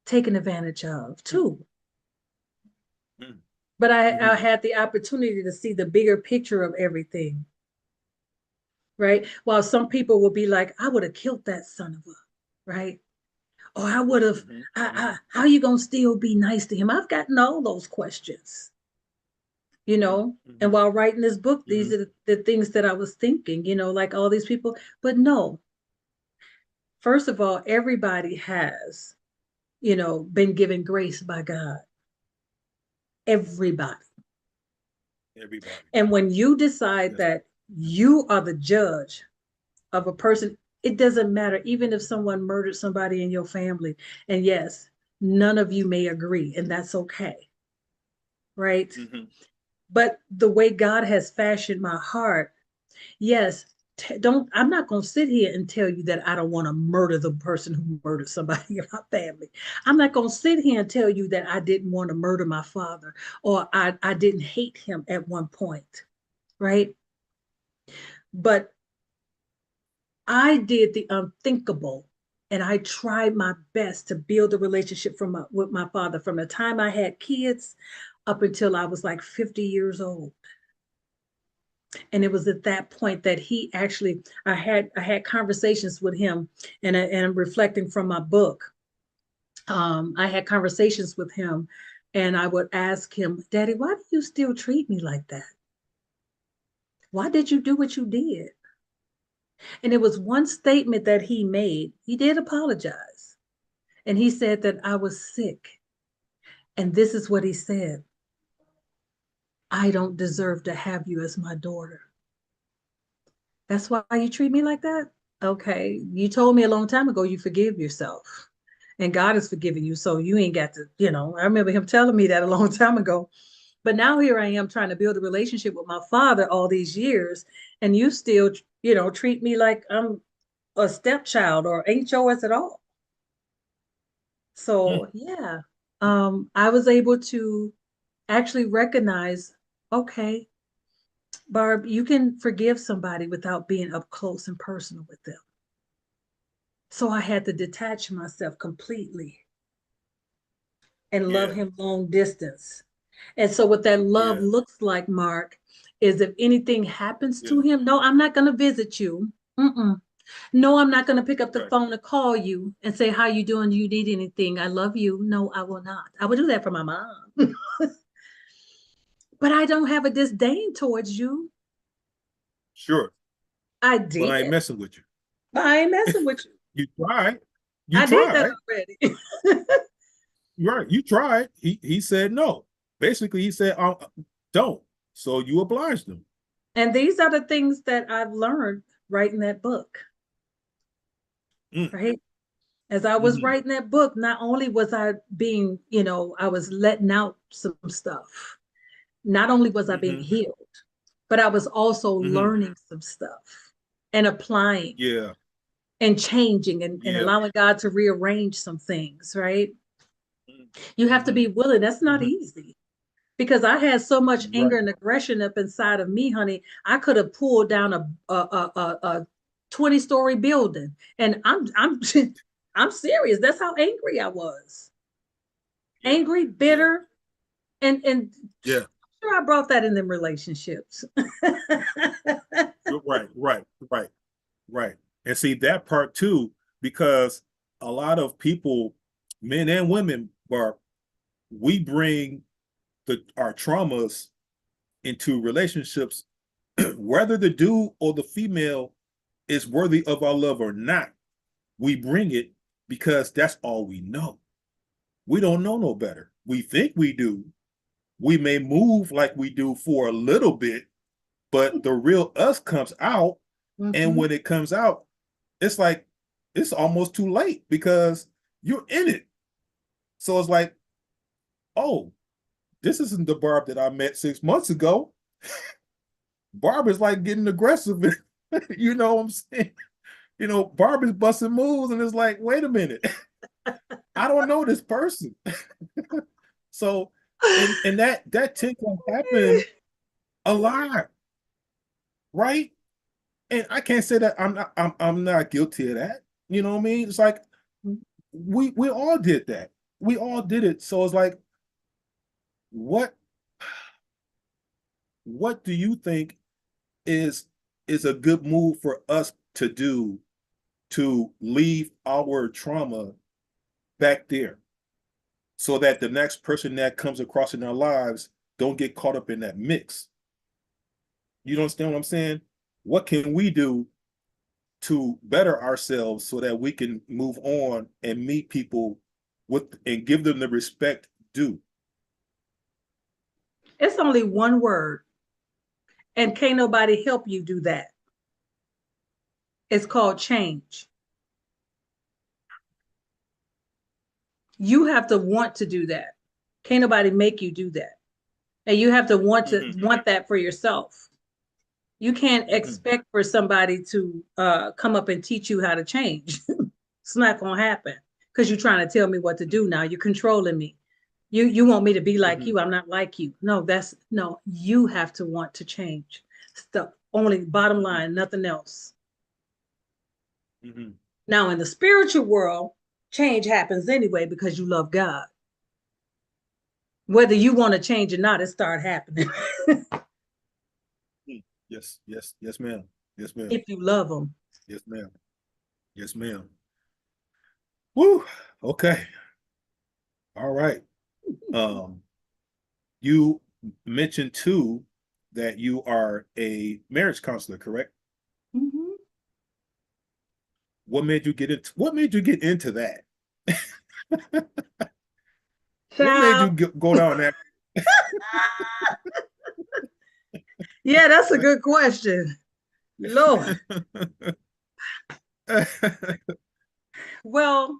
taken advantage of mm, too. mm, But I mm, had the opportunity to see the bigger picture of everything, right? While some people will be like, I would have killed that son of a, right? Or I would have, mm, mm, how you gonna still be nice to him? I've gotten all those questions, mm, And mm, while writing this book, these mm, are the things that I was thinking, like all these people. But no, first of all, everybody has, been given grace by God. Everybody. everybody. And when you decide Yes. that you are the judge of a person, It doesn't matter, even if someone murdered somebody in your family. And yes, none of you may agree, and that's okay, right? Hmm. But the way God has fashioned my heart, yes, don't, I'm not going to sit here and tell you that I don't want to murder the person who murdered somebody in my family. I'm not going to sit here and tell you that I didn't want to murder my father, or I didn't hate him at one point, right? But I did the unthinkable, and I tried my best to build a relationship with my father from the time I had kids up until I was like 50 years old. And it was at that point that he actually, I had conversations with him, and I'm reflecting from my book. I had conversations with him, and I would ask him, Daddy, why do you still treat me like that? Why did you do what you did? And it was one statement that he made. He did apologize. And he said that I was sick. And this is what he said: I don't deserve to have you as my daughter. That's why you treat me like that? Okay. You told me a long time ago you forgive yourself. And God has forgiven you. So you ain't got to, I remember him telling me that a long time ago. But now here I am trying to build a relationship with my father all these years. And you still, treat me like I'm a stepchild or ain't yours at all. Mm. So yeah, I was able to actually recognize, okay, Barb, you can forgive somebody without being up close and personal with them. So I had to detach myself completely and love Yeah, him long distance. And so what that love yeah, looks like, Mark, is if anything happens yeah. to him, no, I'm not going to visit you. Mm-mm. No, I'm not going to pick up the Right. phone to call you and say, how you doing? Do you need anything? I love you. No, I will not. I would do that for my mom. But I don't have a disdain towards you. Sure. I But I ain't did. messing with you. But I ain't messing with you. You tried. You I did that tried. already. Right. You tried. He said no. Basically, he said, don't. So you obliged him. And these are the things that I've learned writing that book, Mm. right? As I was Hmm. writing that book, not only was I being, I was letting out some stuff. Not only was I being Hmm. healed, but I was also Hmm. learning some stuff and applying Yeah. and changing, and Yeah. allowing God to rearrange some things, right? You have to Hmm. be willing. That's not Hmm. easy, because I had so much anger Right. and aggression up inside of me, honey. I could have pulled down a 20-story building, and I'm I'm serious. That's how angry I was. Yeah. Angry, Yeah. bitter, and Yeah. sure I brought that in them relationships. You're right. Right. Right. Right. And see that part too, because a lot of people, men and women, are we bring our traumas into relationships, whether the dude or the female is worthy of our love or not. We bring it because that's all we know. We don't know no better. We think we do. We may move like we do for a little bit, but the real us comes out. And Mhm. when it comes out, it's like it's almost too late because you're in it. So it's like, oh, this isn't the Barb that I met 6 months ago. Barb is like getting aggressive. You know what I'm saying? Barb is busting moves, and it's like, wait a minute, I don't know this person. So, and that tend to happen a lot, right? And I can't say that I'm not guilty of that. You know what I mean? It's like we all did that. We all did it. So it's like, what what do you think is is a good move for us to do to leave our trauma back there so that the next person that comes across in our lives don't get caught up in that mix? You understand what I'm saying? What can we do to better ourselves so that we can move on and meet people with and give them the respect due? It's only one word, and can't nobody help you do that. It's called change. You have to want to do that. Can't nobody make you do that. And you have to Hmm. want that for yourself. You can't Hmm. expect for somebody to come up and teach you how to change. It's not gonna happen because you're trying to tell me what to do now. You're controlling me. You want me to be like Hmm. you. I'm not like you. No, no, you have to want to change. It's the only bottom line, nothing else. Hmm. Now in the spiritual world, change happens anyway because you love God. Whether you want to change or not, it start happening. Yes, yes, yes, ma'am. Yes, ma'am. If you love them. Yes, ma'am. Yes, ma'am. Woo. Okay. All right. Um, you mentioned too that you are a marriage counselor, correct? Mhm. What made you get into that? What made you Child. go down that? Yeah, that's a good question. Lord. Well,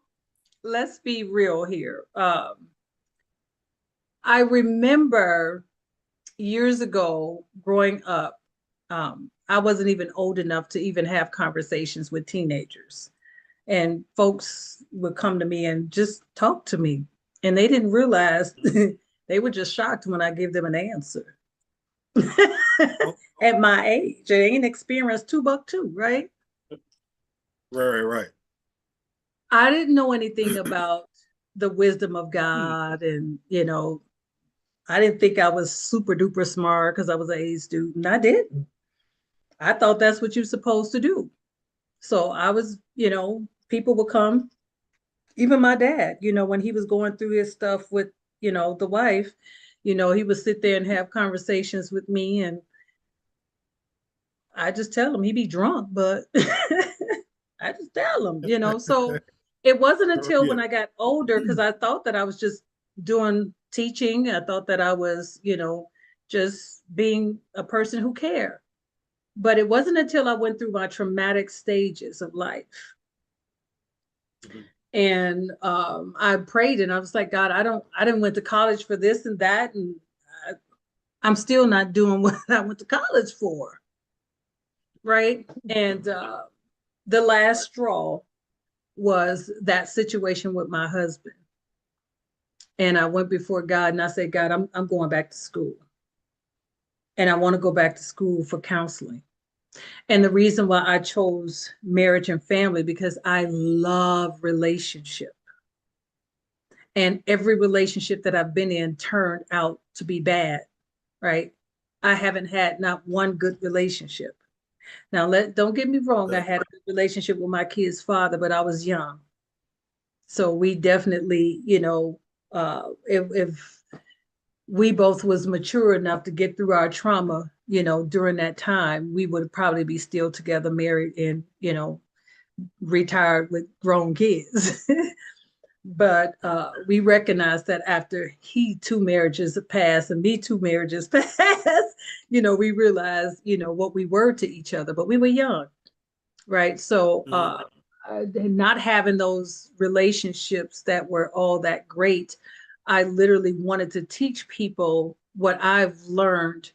let's be real here. I remember years ago growing up, I wasn't even old enough to even have conversations with teenagers. And folks would come to me and just talk to me. And they didn't realize they were just shocked when I gave them an answer. Oh, At my age, I ain't experienced two buck two, right? right, right, I didn't know anything about the wisdom of right. God. And, I didn't think I was super duper smart because I was an A student. I didn't. I thought that's what you're supposed to do. So I was, people would come, even my dad, when he was going through his stuff with, the wife, he would sit there and have conversations with me. And I just tell him he be drunk, but I just tell him. So it wasn't until Yeah. when I got older, because I thought that I was just doing teaching. I thought that I was, just being a person who cared. But it wasn't until I went through my traumatic stages of life. Mhm. And I prayed and I was like, God, I didn't went to college for this and that. And I, I'm still not doing what I went to college for. Right. And the last straw was that situation with my husband. And I went before God and I said, God, I'm going back to school. And I want to go back to school for counseling. And the reason why I chose marriage and family, because I love relationship. And every relationship that I've been in turned out to be bad, right? I haven't had not one good relationship. Now, don't get me wrong, I Okay. had a good relationship with my kid's father, but I was young. So we definitely, if we both was mature enough to get through our trauma, during that time, we would probably be still together, married, and, retired with grown kids. But we recognized that after he two marriages passed and me two marriages passed, we realized, what we were to each other, but we were young, right? So Mhm. not having those relationships that were all that great, I literally wanted to teach people what I've learned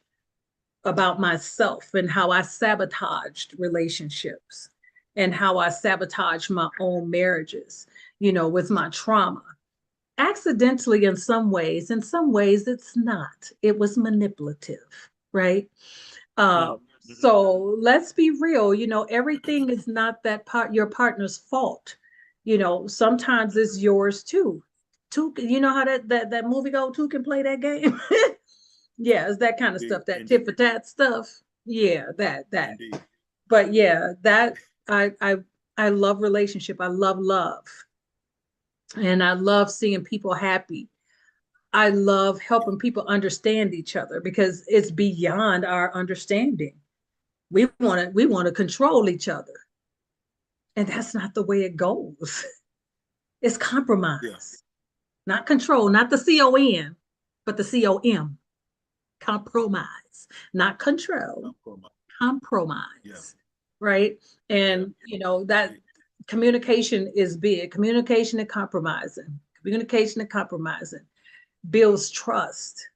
about myself and how I sabotaged relationships and how I sabotaged my own marriages, with my trauma. Accidentally in some ways it's not. It was manipulative, right? Mhm. Mhm. So let's be real, everything is not that your partner's fault. Sometimes it's yours too. Two, you know how that movie go, two can play that game. Yeah, it's that kind of Indeed, stuff, that tit indeed, for tat stuff. Yeah, that. indeed. But yeah, that I love relationship. I love love. And I love seeing people happy. I love helping people understand each other because it's beyond our understanding. We want to control each other. And that's not the way it goes. It's Yeah. compromise. Not control, not the CON, but the COM. Compromise. Not control, Compromise. Yeah. compromise. right? Yeah. And that communication is big. Communication and compromising builds trust,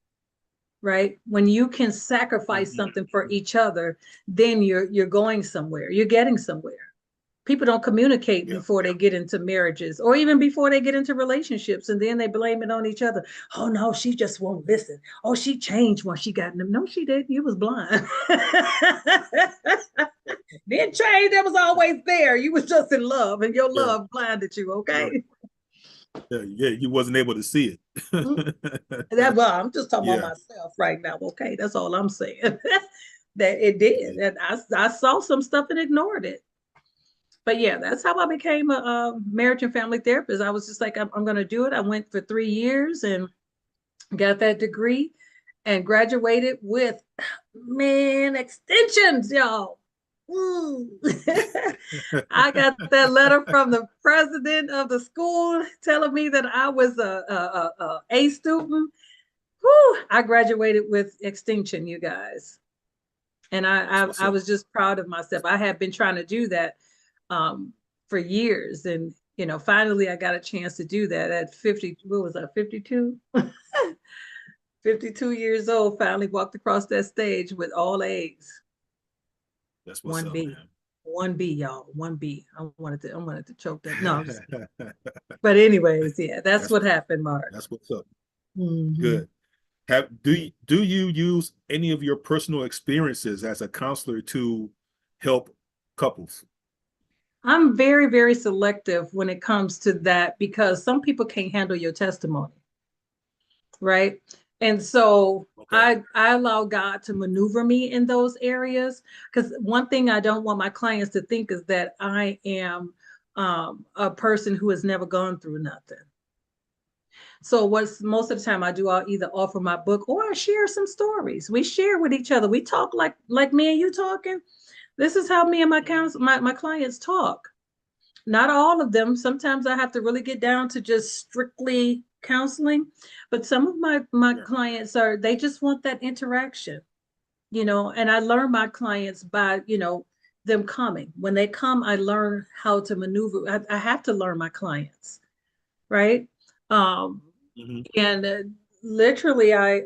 right? When you can sacrifice Mhm. something for each other, then you're going somewhere. You're getting somewhere. People don't communicate Yeah. before they get into marriages or even before they get into relationships, and then they blame it on each other. Oh no, she just won't listen. Oh, she changed when she got in them. No, she didn't. You was blind. Didn't change. That was always there. You was just in love, and your Yeah. love blinded you. Right. Okay. Yeah. Yeah. You wasn't able to see Mm. it. That well, I'm just talking about Yeah. myself right now. Okay, that's all I'm saying. That it did, Yeah. and I saw some stuff and ignored it. But yeah, that's how I became a marriage and family therapist. I was just like, I'm going to do it. I went for 3 years and got that degree and graduated with, man, extensions, y'all. Ooh. I got that letter from the president of the school telling me that I was a student. Whew, I graduated with extension, you guys. And That's I what's up. was just proud of myself. I had been trying to do that um, for years. And, finally I got a chance to do that at 50, what was that, 52? 52 years old, finally walked across that stage with all A's. That's what's One up, B. man. One B, y'all. One B. I wanted to choke that. No, I'm just kidding. But anyways, yeah, that's That's what happened, Mark. that's what's up. Mhm. Good. Do you use any of your personal experiences as a counselor to help couples? I'm very, very selective when it comes to that because some people can't handle your testimony, right? And so Okay. I allow God to maneuver me in those areas because one thing I don't want my clients to think is that I am a person who has never gone through nothing. So what's most of the time I do, I'll either offer my book or I share some stories. We share with each other. We talk like me and you talking. This is how me and Mhm. my clients talk. Not all of them. Sometimes I have to really get down to just strictly counseling, but some of my Yeah. clients are they just want that interaction, and I learn my clients by, them coming. When they come, I learn how to maneuver. I have to learn my clients, right? Um, Hmm. and literally I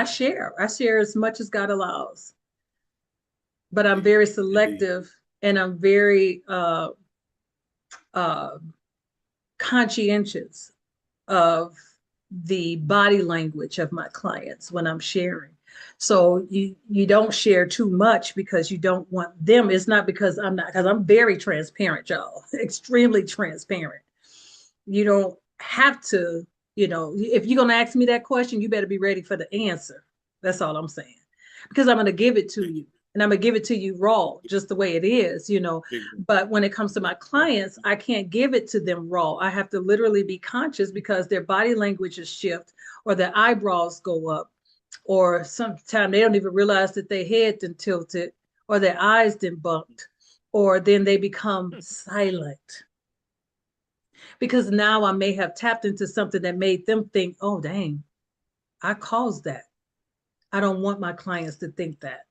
share as much as God allows, but I'm Indeed. very Indeed. selective and I'm very uh conscientious of the body language of my clients when I'm sharing. So you don't share too much because you don't want them. It's not because I'm not, because I'm very transparent, y'all, extremely transparent. You don't have to, if you're gonna ask me that question, you better be ready for the answer. That's all I'm saying. Because I'm gonna give it to you. And I'm gonna give it to you raw, just the way it is. But when it comes to my Yeah. clients, I can't give it to them raw. I have to literally be conscious because their body languages shift or their eyebrows go up, or sometimes they don't even realize that their head then tilted or their eyes then bumped, or then they become silent because now I may have tapped into something that made them think, oh, dang, I caused that. I don't want my clients to think that.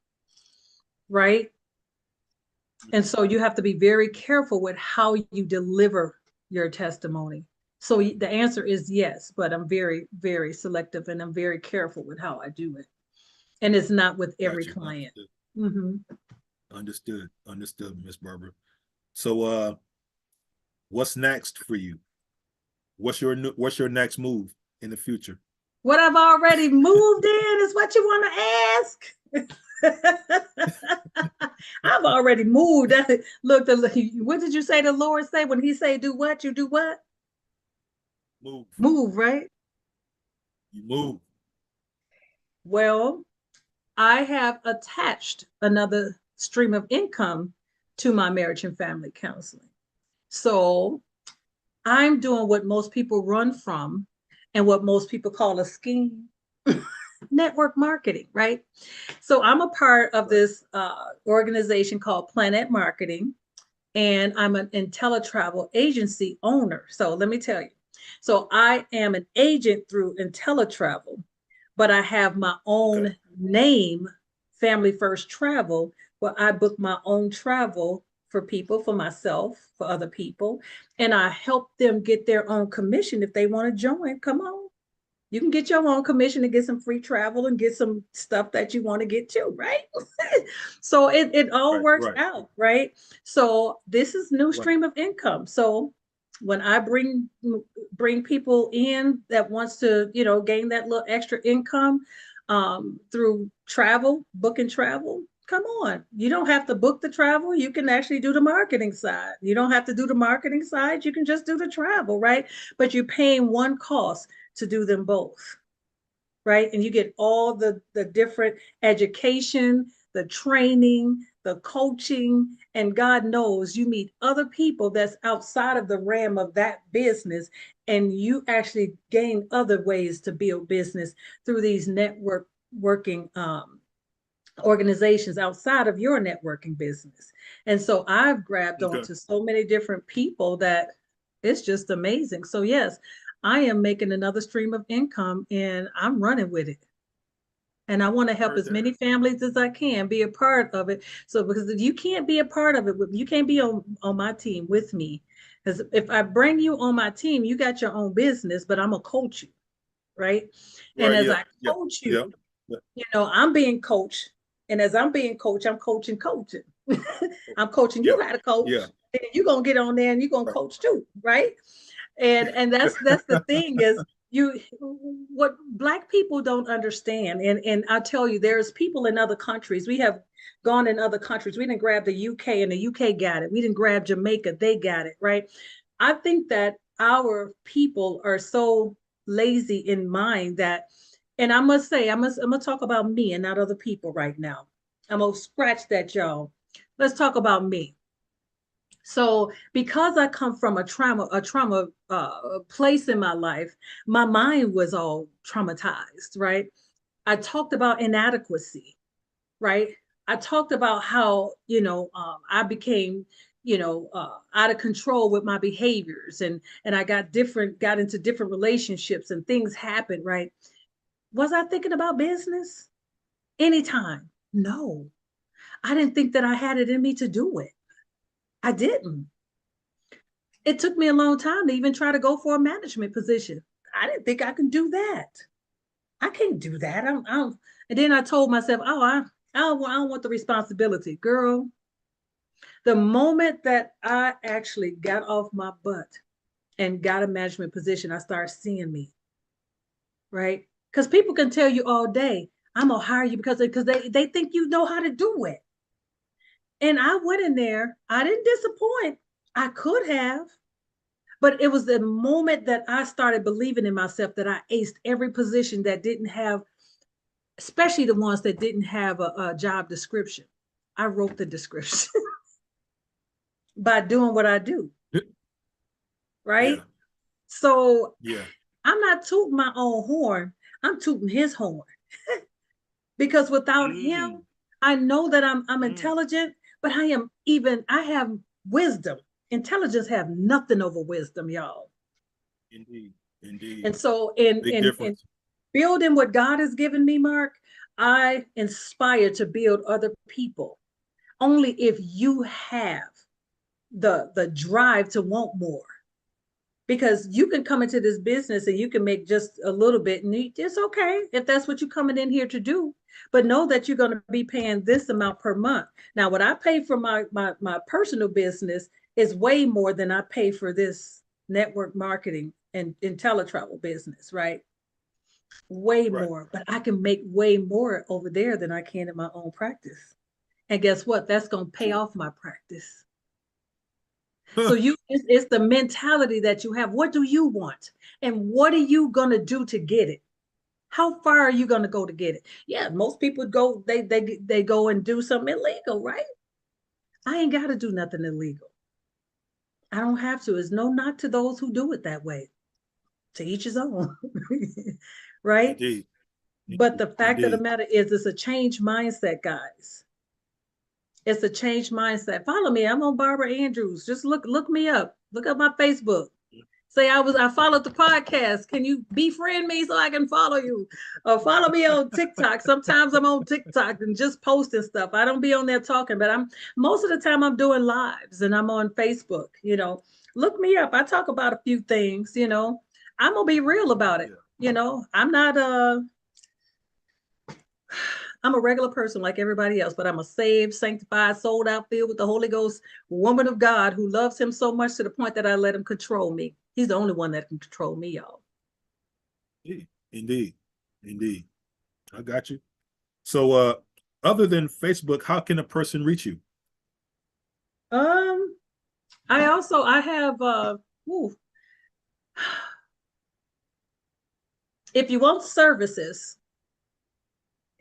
Right. And so you have to be very careful with how you deliver your testimony. So the answer is yes, but I'm very, very selective and I'm very careful with how I do it. And it's not with every Got you. client. Understood. Mm-hmm. Understood. Understood, Miss Barbara. So what's next for you? What's your next move in the future? What I've already moved in is what you want to ask. I've already moved. Look, what did you say the Lord say when he say do what? You do what? Move. Move, right? You move. Well, I have attached another stream of income to my marriage and family counseling. So I'm doing what most people run from and what most people call a scheme. Network marketing, right? So I'm a part of Right. this organization called Planet Marketing, and I'm an IntelliTravel agency owner. So let me tell you. So I am an agent through IntelliTravel, but I have my Okay. own name, Family First Travel, where I book my own travel for people, for myself, for other people, and I help them get their own commission if they want to join. Come on. You can get your own commission and get some free travel and get some stuff that you want to get too, right? So it all Right, works right, out, right? So this is new right. stream of income. So when I bring people in that wants to, gain that little extra income through travel, booking travel, come on. You don't have to book the travel. You can actually do the marketing side. You don't have to do the marketing side. You can just do the travel, right? But you're paying one cost to do them both, right? And you get all the different education, the training, the coaching, and God knows you meet other people that's outside of the realm of that business, and you actually gain other ways to build business through these network working organizations outside of your networking business. And so I've grabbed Okay. onto so many different people that it's just amazing. So yes, I am making another stream of income and I'm running with it. And I want to help Heard as that. many families as I can be a part of it. So because if you can't be a part of it, you can't be on my team with me. Because if I bring you on my team, you got your own business, but I'm gonna coach you, right? And Right. as Yeah. I Yeah. coach Yeah. you, Yeah. I'm being coached. And as I'm being coached, I'm coaching. I'm coaching Yeah. you how to coach. Yeah. And you're gonna get on there and you're gonna Right. coach too, right? And that's the thing is you what black people don't understand. And I'll tell you, there's people in other countries. We have gone in other countries. We didn't grab the UK and the UK got it. We didn't grab Jamaica, they got it, right? I think that our people are so lazy in mind that, and I must say, I'm gonna talk about me and not other people right now. I'm gonna scratch that, y'all. Let's talk about me. So because I come from a trauma place in my life, my mind was all traumatized, right? I talked about inadequacy, right? I talked about how, I became, out of control with my behaviors, and I got into different relationships and things happened, right? Was I thinking about business anytime? No, I didn't think that I had it in me to do it. I didn't. It took me a long time to even try to go for a management position. I didn't think I can do that. I can't do that. And then I told myself, oh, I don't want the responsibility. Girl, the moment that I actually got off my butt and got a management position, I started seeing me, right? Because people can tell you all day, I'm gonna hire you because they think you know how to do it. And I went in there, I didn't disappoint. I could have, but it was the moment that I started believing in myself that I aced every position that didn't have, especially the ones that didn't have a job description. I wrote the description by doing what I do, right? Yeah. So Yeah. I'm not tooting my own horn, I'm tooting his horn because without him, Mm, I know that I'm mm. intelligent, but I have wisdom. Intelligence have nothing over wisdom, y'all. Indeed. Indeed. And so in Difference. building what God has given me, Mark, I inspire to build other people. Only if you have the drive to want more. Because you can come into this business and you can make just a little bit, and it's okay if that's what you're coming in here to do. But know that you're going to be paying this amount per month. Now, what I pay for my personal business is way more than I pay for this network marketing and teletravel business, right? Way Right. more, but I can make way more over there than I can in my own practice. And guess what? That's going to pay True. off my practice. So it's the mentality that you have. What do you want? And what are you going to do to get it? How far are you going to go to get it? Yeah, most people go, they go and do something illegal, right? I ain't got to do nothing illegal. I don't have to. It's no knock to those who do it that way. To each his own. Right? Indeed. But the fact of the Indeed. matter is, it's a change mindset, guys. It's a change mindset. Follow me. I'm on Barbara Andrews. Just look me up. Look up my Facebook. Say I followed the podcast. Can you befriend me so I can follow you? Or follow me on TikTok. Sometimes I'm on TikTok and just posting stuff. I don't be on there talking, but I'm most of the time I'm doing lives and I'm on Facebook, Look me up. I talk about a few things, I'm gonna be real about it. I'm not I'm a regular person like everybody else, but I'm a saved, sanctified, sold out, filled with the Holy Ghost woman of God who loves him so much to the point that I let him control me. He's the only one that can control me, y'all. Indeed. Indeed. I got you. So other than Facebook, how can a person reach you? I have if you want services,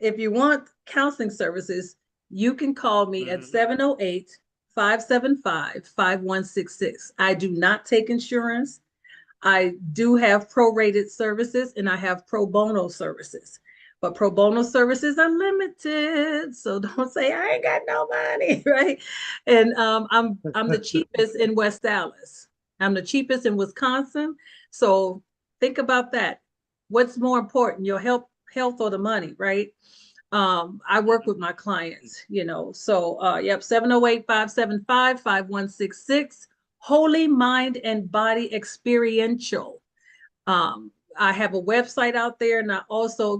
if you want counseling services, you can call me at 708-575-5166. I do not take insurance. I do have prorated services and I have pro bono services. But pro bono services are limited, so don't say I ain't got no money, right? And I'm the cheapest in West Dallas. I'm the cheapest in Wisconsin. So think about that. What's more important, your health or the money, right? I work with my clients, So yep, 708-575-5166. Holy Mind and Body Experiential. I have a website out there, and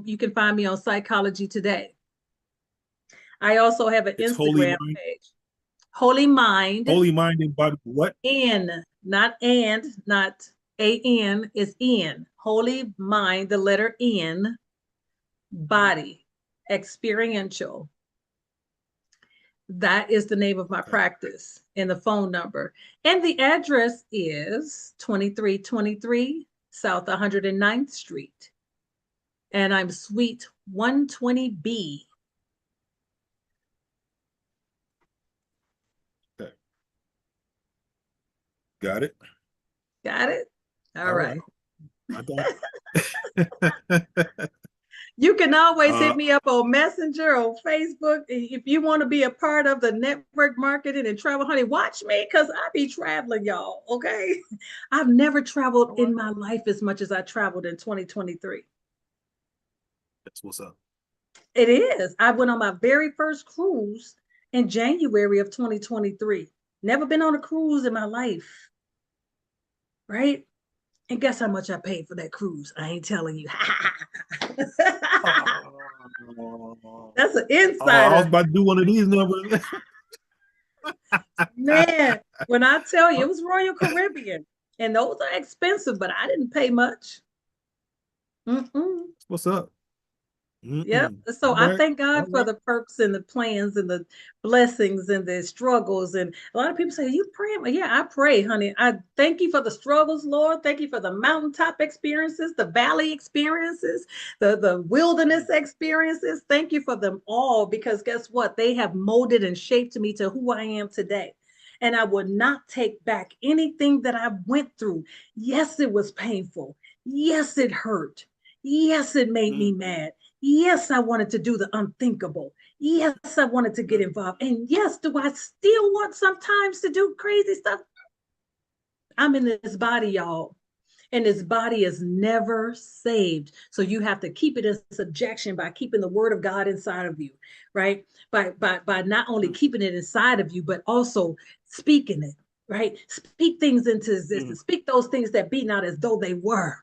you can find me on Psychology Today. I also have an Instagram page. Holy Mind and Body what? Not A-N, is N. Holy Mind, the letter N, Body Experiential. That is the name of my practice and the phone number. And the address is 2323 South 109th Street. And I'm Suite 120B. Okay. Got it? Got it? All right. I got it. You can always hit me up on Messenger, on Facebook. If you want to be a part of the network marketing and travel, honey, watch me because I be traveling, y'all. Okay. I've never traveled in my life as much as I traveled in 2023. That's what's up. It is. I went on my very first cruise in January of 2023. Never been on a cruise in my life. Right? And guess how much I paid for that cruise? I ain't telling you. That's an insider. I was about to do one of these numbers. Man, when I tell you, it was Royal Caribbean. And those are expensive, but I didn't pay much. What's up? Yep. So I thank God for the perks and the plans and the blessings and the struggles. And a lot of people say, you pray? Yeah, I pray, honey. I thank you for the struggles, Lord. Thank you for the mountaintop experiences, the valley experiences, the wilderness experiences. Thank you for them all, because guess what? They have molded and shaped me to who I am today. And I would not take back anything that I went through. Yes, it was painful. Yes, it hurt. Yes, it made me mad. Yes, I wanted to do the unthinkable. Yes, I wanted to get involved. And yes, do I still want sometimes to do crazy stuff? I'm in this body, y'all. And this body is never saved. So you have to keep it in subjection by keeping the word of God inside of you, right? By not only keeping it inside of you, but also speaking it, right? Speak things into existence. Speak those things that be not as though they were,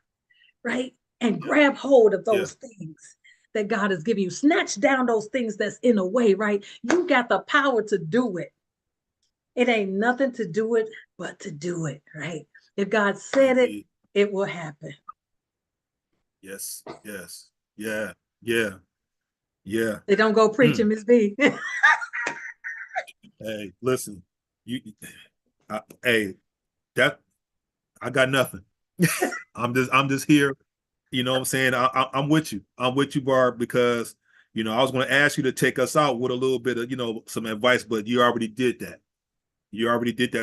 right? And grab hold of those things that God has given you. Snatch down those things that's in a way, right? You got the power to do it. It ain't nothing to do it, but to do it, right? If God said it, it will happen. Yes. Yeah. They don't go preaching, Miss B. Hey, listen, I got nothing. I'm just here. You know what I'm saying? I'm with you. I'm with you, Barb, because, I was going to ask you to take us out with a little bit of, some advice, but you already did that.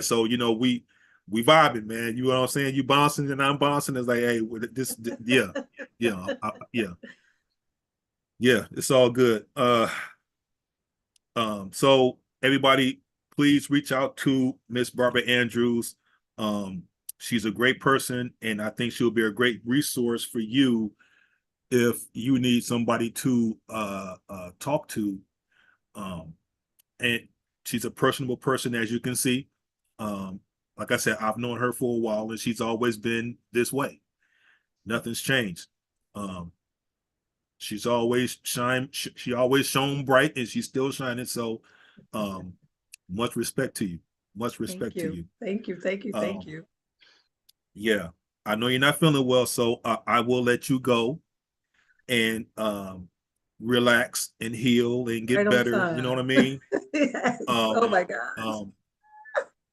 So, we vibing, man. You know what I'm saying? You bouncing and I'm bouncing. It's like, hey, yeah, it's all good. So everybody, please reach out to Miss Barbara Andrews. she's a great person, and I think she'll be a great resource for you if you need somebody to talk to. Um, and she's a personable person, as you can see. Um, like I said, I've known her for a while, and she's always been this way. Nothing's changed. Um, she's always she always shone bright, and she's still shining. So, um, much respect to you. Much Thank respect to you. you. Thank you. Thank you. Thank Um, you. yeah, I know you're not feeling well, so I will let you go and relax and heal and Right get on better. You know what I time. mean? Yes. Oh Um, my gosh. um,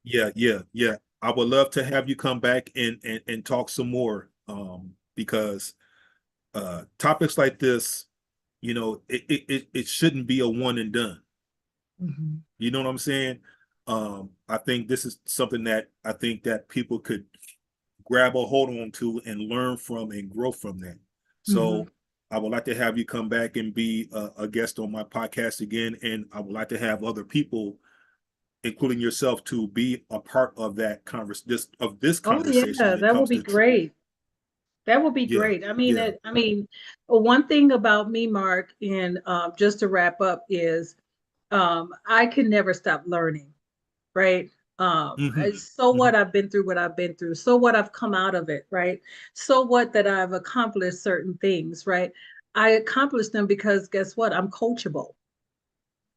yeah, yeah, yeah. I would love to have you come back and talk some more, because topics like this, it shouldn't be a one and done. Mhm. You know what I'm saying? I think this is something that I think that people could grab a hold on to and learn from and grow from that. Mhm. So I would like to have you come back and be a guest on my podcast again, and I would like to have other people, including yourself, to be a part of that this Oh conversation yeah, when it that would comes be to truth. great. That would be Yeah, great. I mean, yeah. one thing about me, Mark, and just to wrap up is I can never stop learning, right? Hmm. So Hmm. what I've been through, what I've been through, so what I've come out of it, right? So what that I've accomplished certain things, right? I accomplished them because guess what? I'm coachable.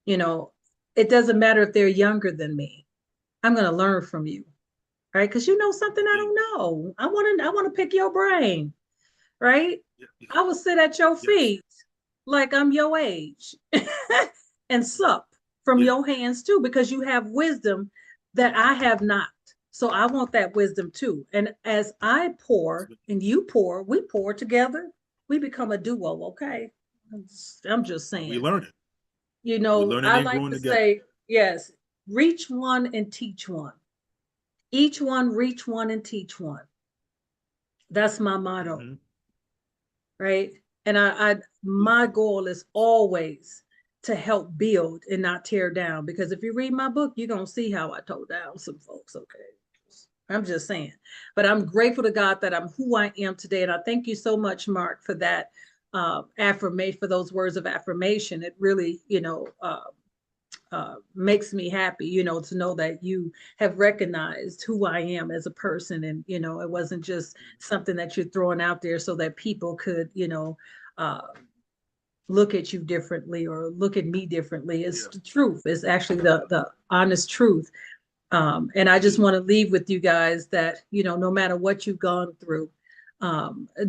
You know, it doesn't matter if they're younger than me. I'm going to learn from you, right? Because you know something I Indeed. don't know. I want to pick your brain, right? Yeah, yeah. I will sit at your Yes. feet like I'm your age and sup from Yeah. your hands too, because you have wisdom that I have not. So I want that wisdom too. And as I pour and you pour, we pour together. We become a duo, okay? I'm just And we saying. learn it. We learn it I and like growing to together. say, yes, reach one and teach one. Each one, reach one and teach one. That's my motto, Hmm. right? And Yeah. my goal is always to help build and not tear down. Because if you read my book, you're gonna see how I tore down some folks. Okay, I'm just saying. But I'm grateful to God that I'm who I am today, and I thank you so much, Mark, for that affirmation, for those words of affirmation. It really, makes me happy, to know that you have recognized who I am as a person. And, it wasn't just something that you're throwing out there so that people could, uh, look at you differently or look at me differently. It's Yeah. the truth. It's actually the honest truth. And I just Indeed. want to leave with you guys that, no matter what you've gone through,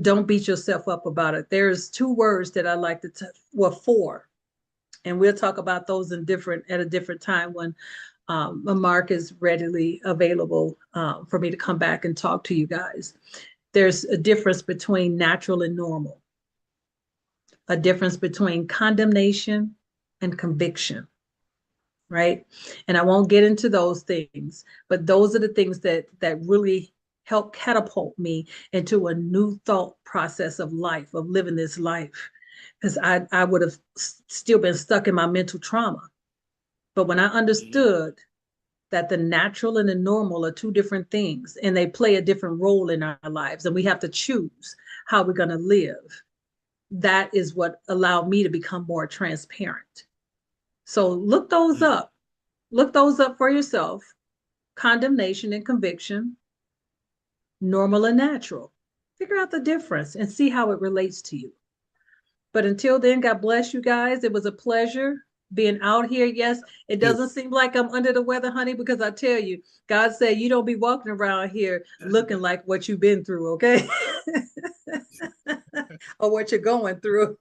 don't beat yourself up about it. There's two words that I like to, well, four, and we'll talk about those at a different time when Mark is readily available for me to come back and talk to you guys. There's a difference between natural and normal, a difference between condemnation and conviction, right? And I won't get into those things, but those are the things that really help catapult me into a new thought process of life, of living this life, because I would have still been stuck in my mental trauma. But when I Hmm. understood that the natural and the normal are two different things and they play a different role in our lives, and we have to choose how we're going to live, that is what allowed me to become more transparent. So look those Mm. up. Look those up for yourself. Condemnation and conviction, normal and natural. Figure out the difference and see how it relates to you. But until then, God bless you guys. It was a pleasure being out here. Yes, it You. doesn't seem like I'm under the weather, honey, because I tell you, God said you don't be walking around here looking like what you've been through, okay? Or what you're going through.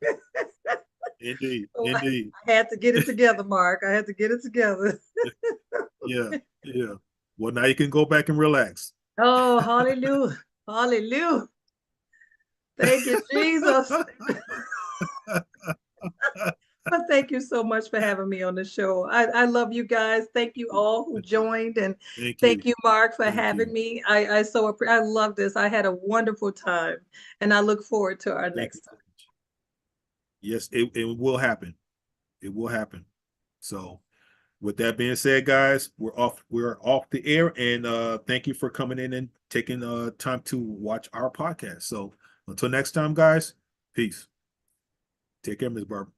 Indeed. So Indeed. I had to get it together, Mark. I had to get it together. Yeah. Yeah. Well, now you can go back and relax. Oh, hallelujah. Hallelujah. Thank you, Jesus. But thank you so much for having me on the show. I love you guys. Thank you all who joined, and Thank thank you. you, Mark, for Thank having you. me. I love this. I had a wonderful time, and I look forward to our Thank you next time. so much. Yes, it will happen. It will happen. So with that being said, guys, we're off the air, and thank you for coming in and taking time to watch our podcast. So until next time, guys, peace. Take care, Ms. Barber.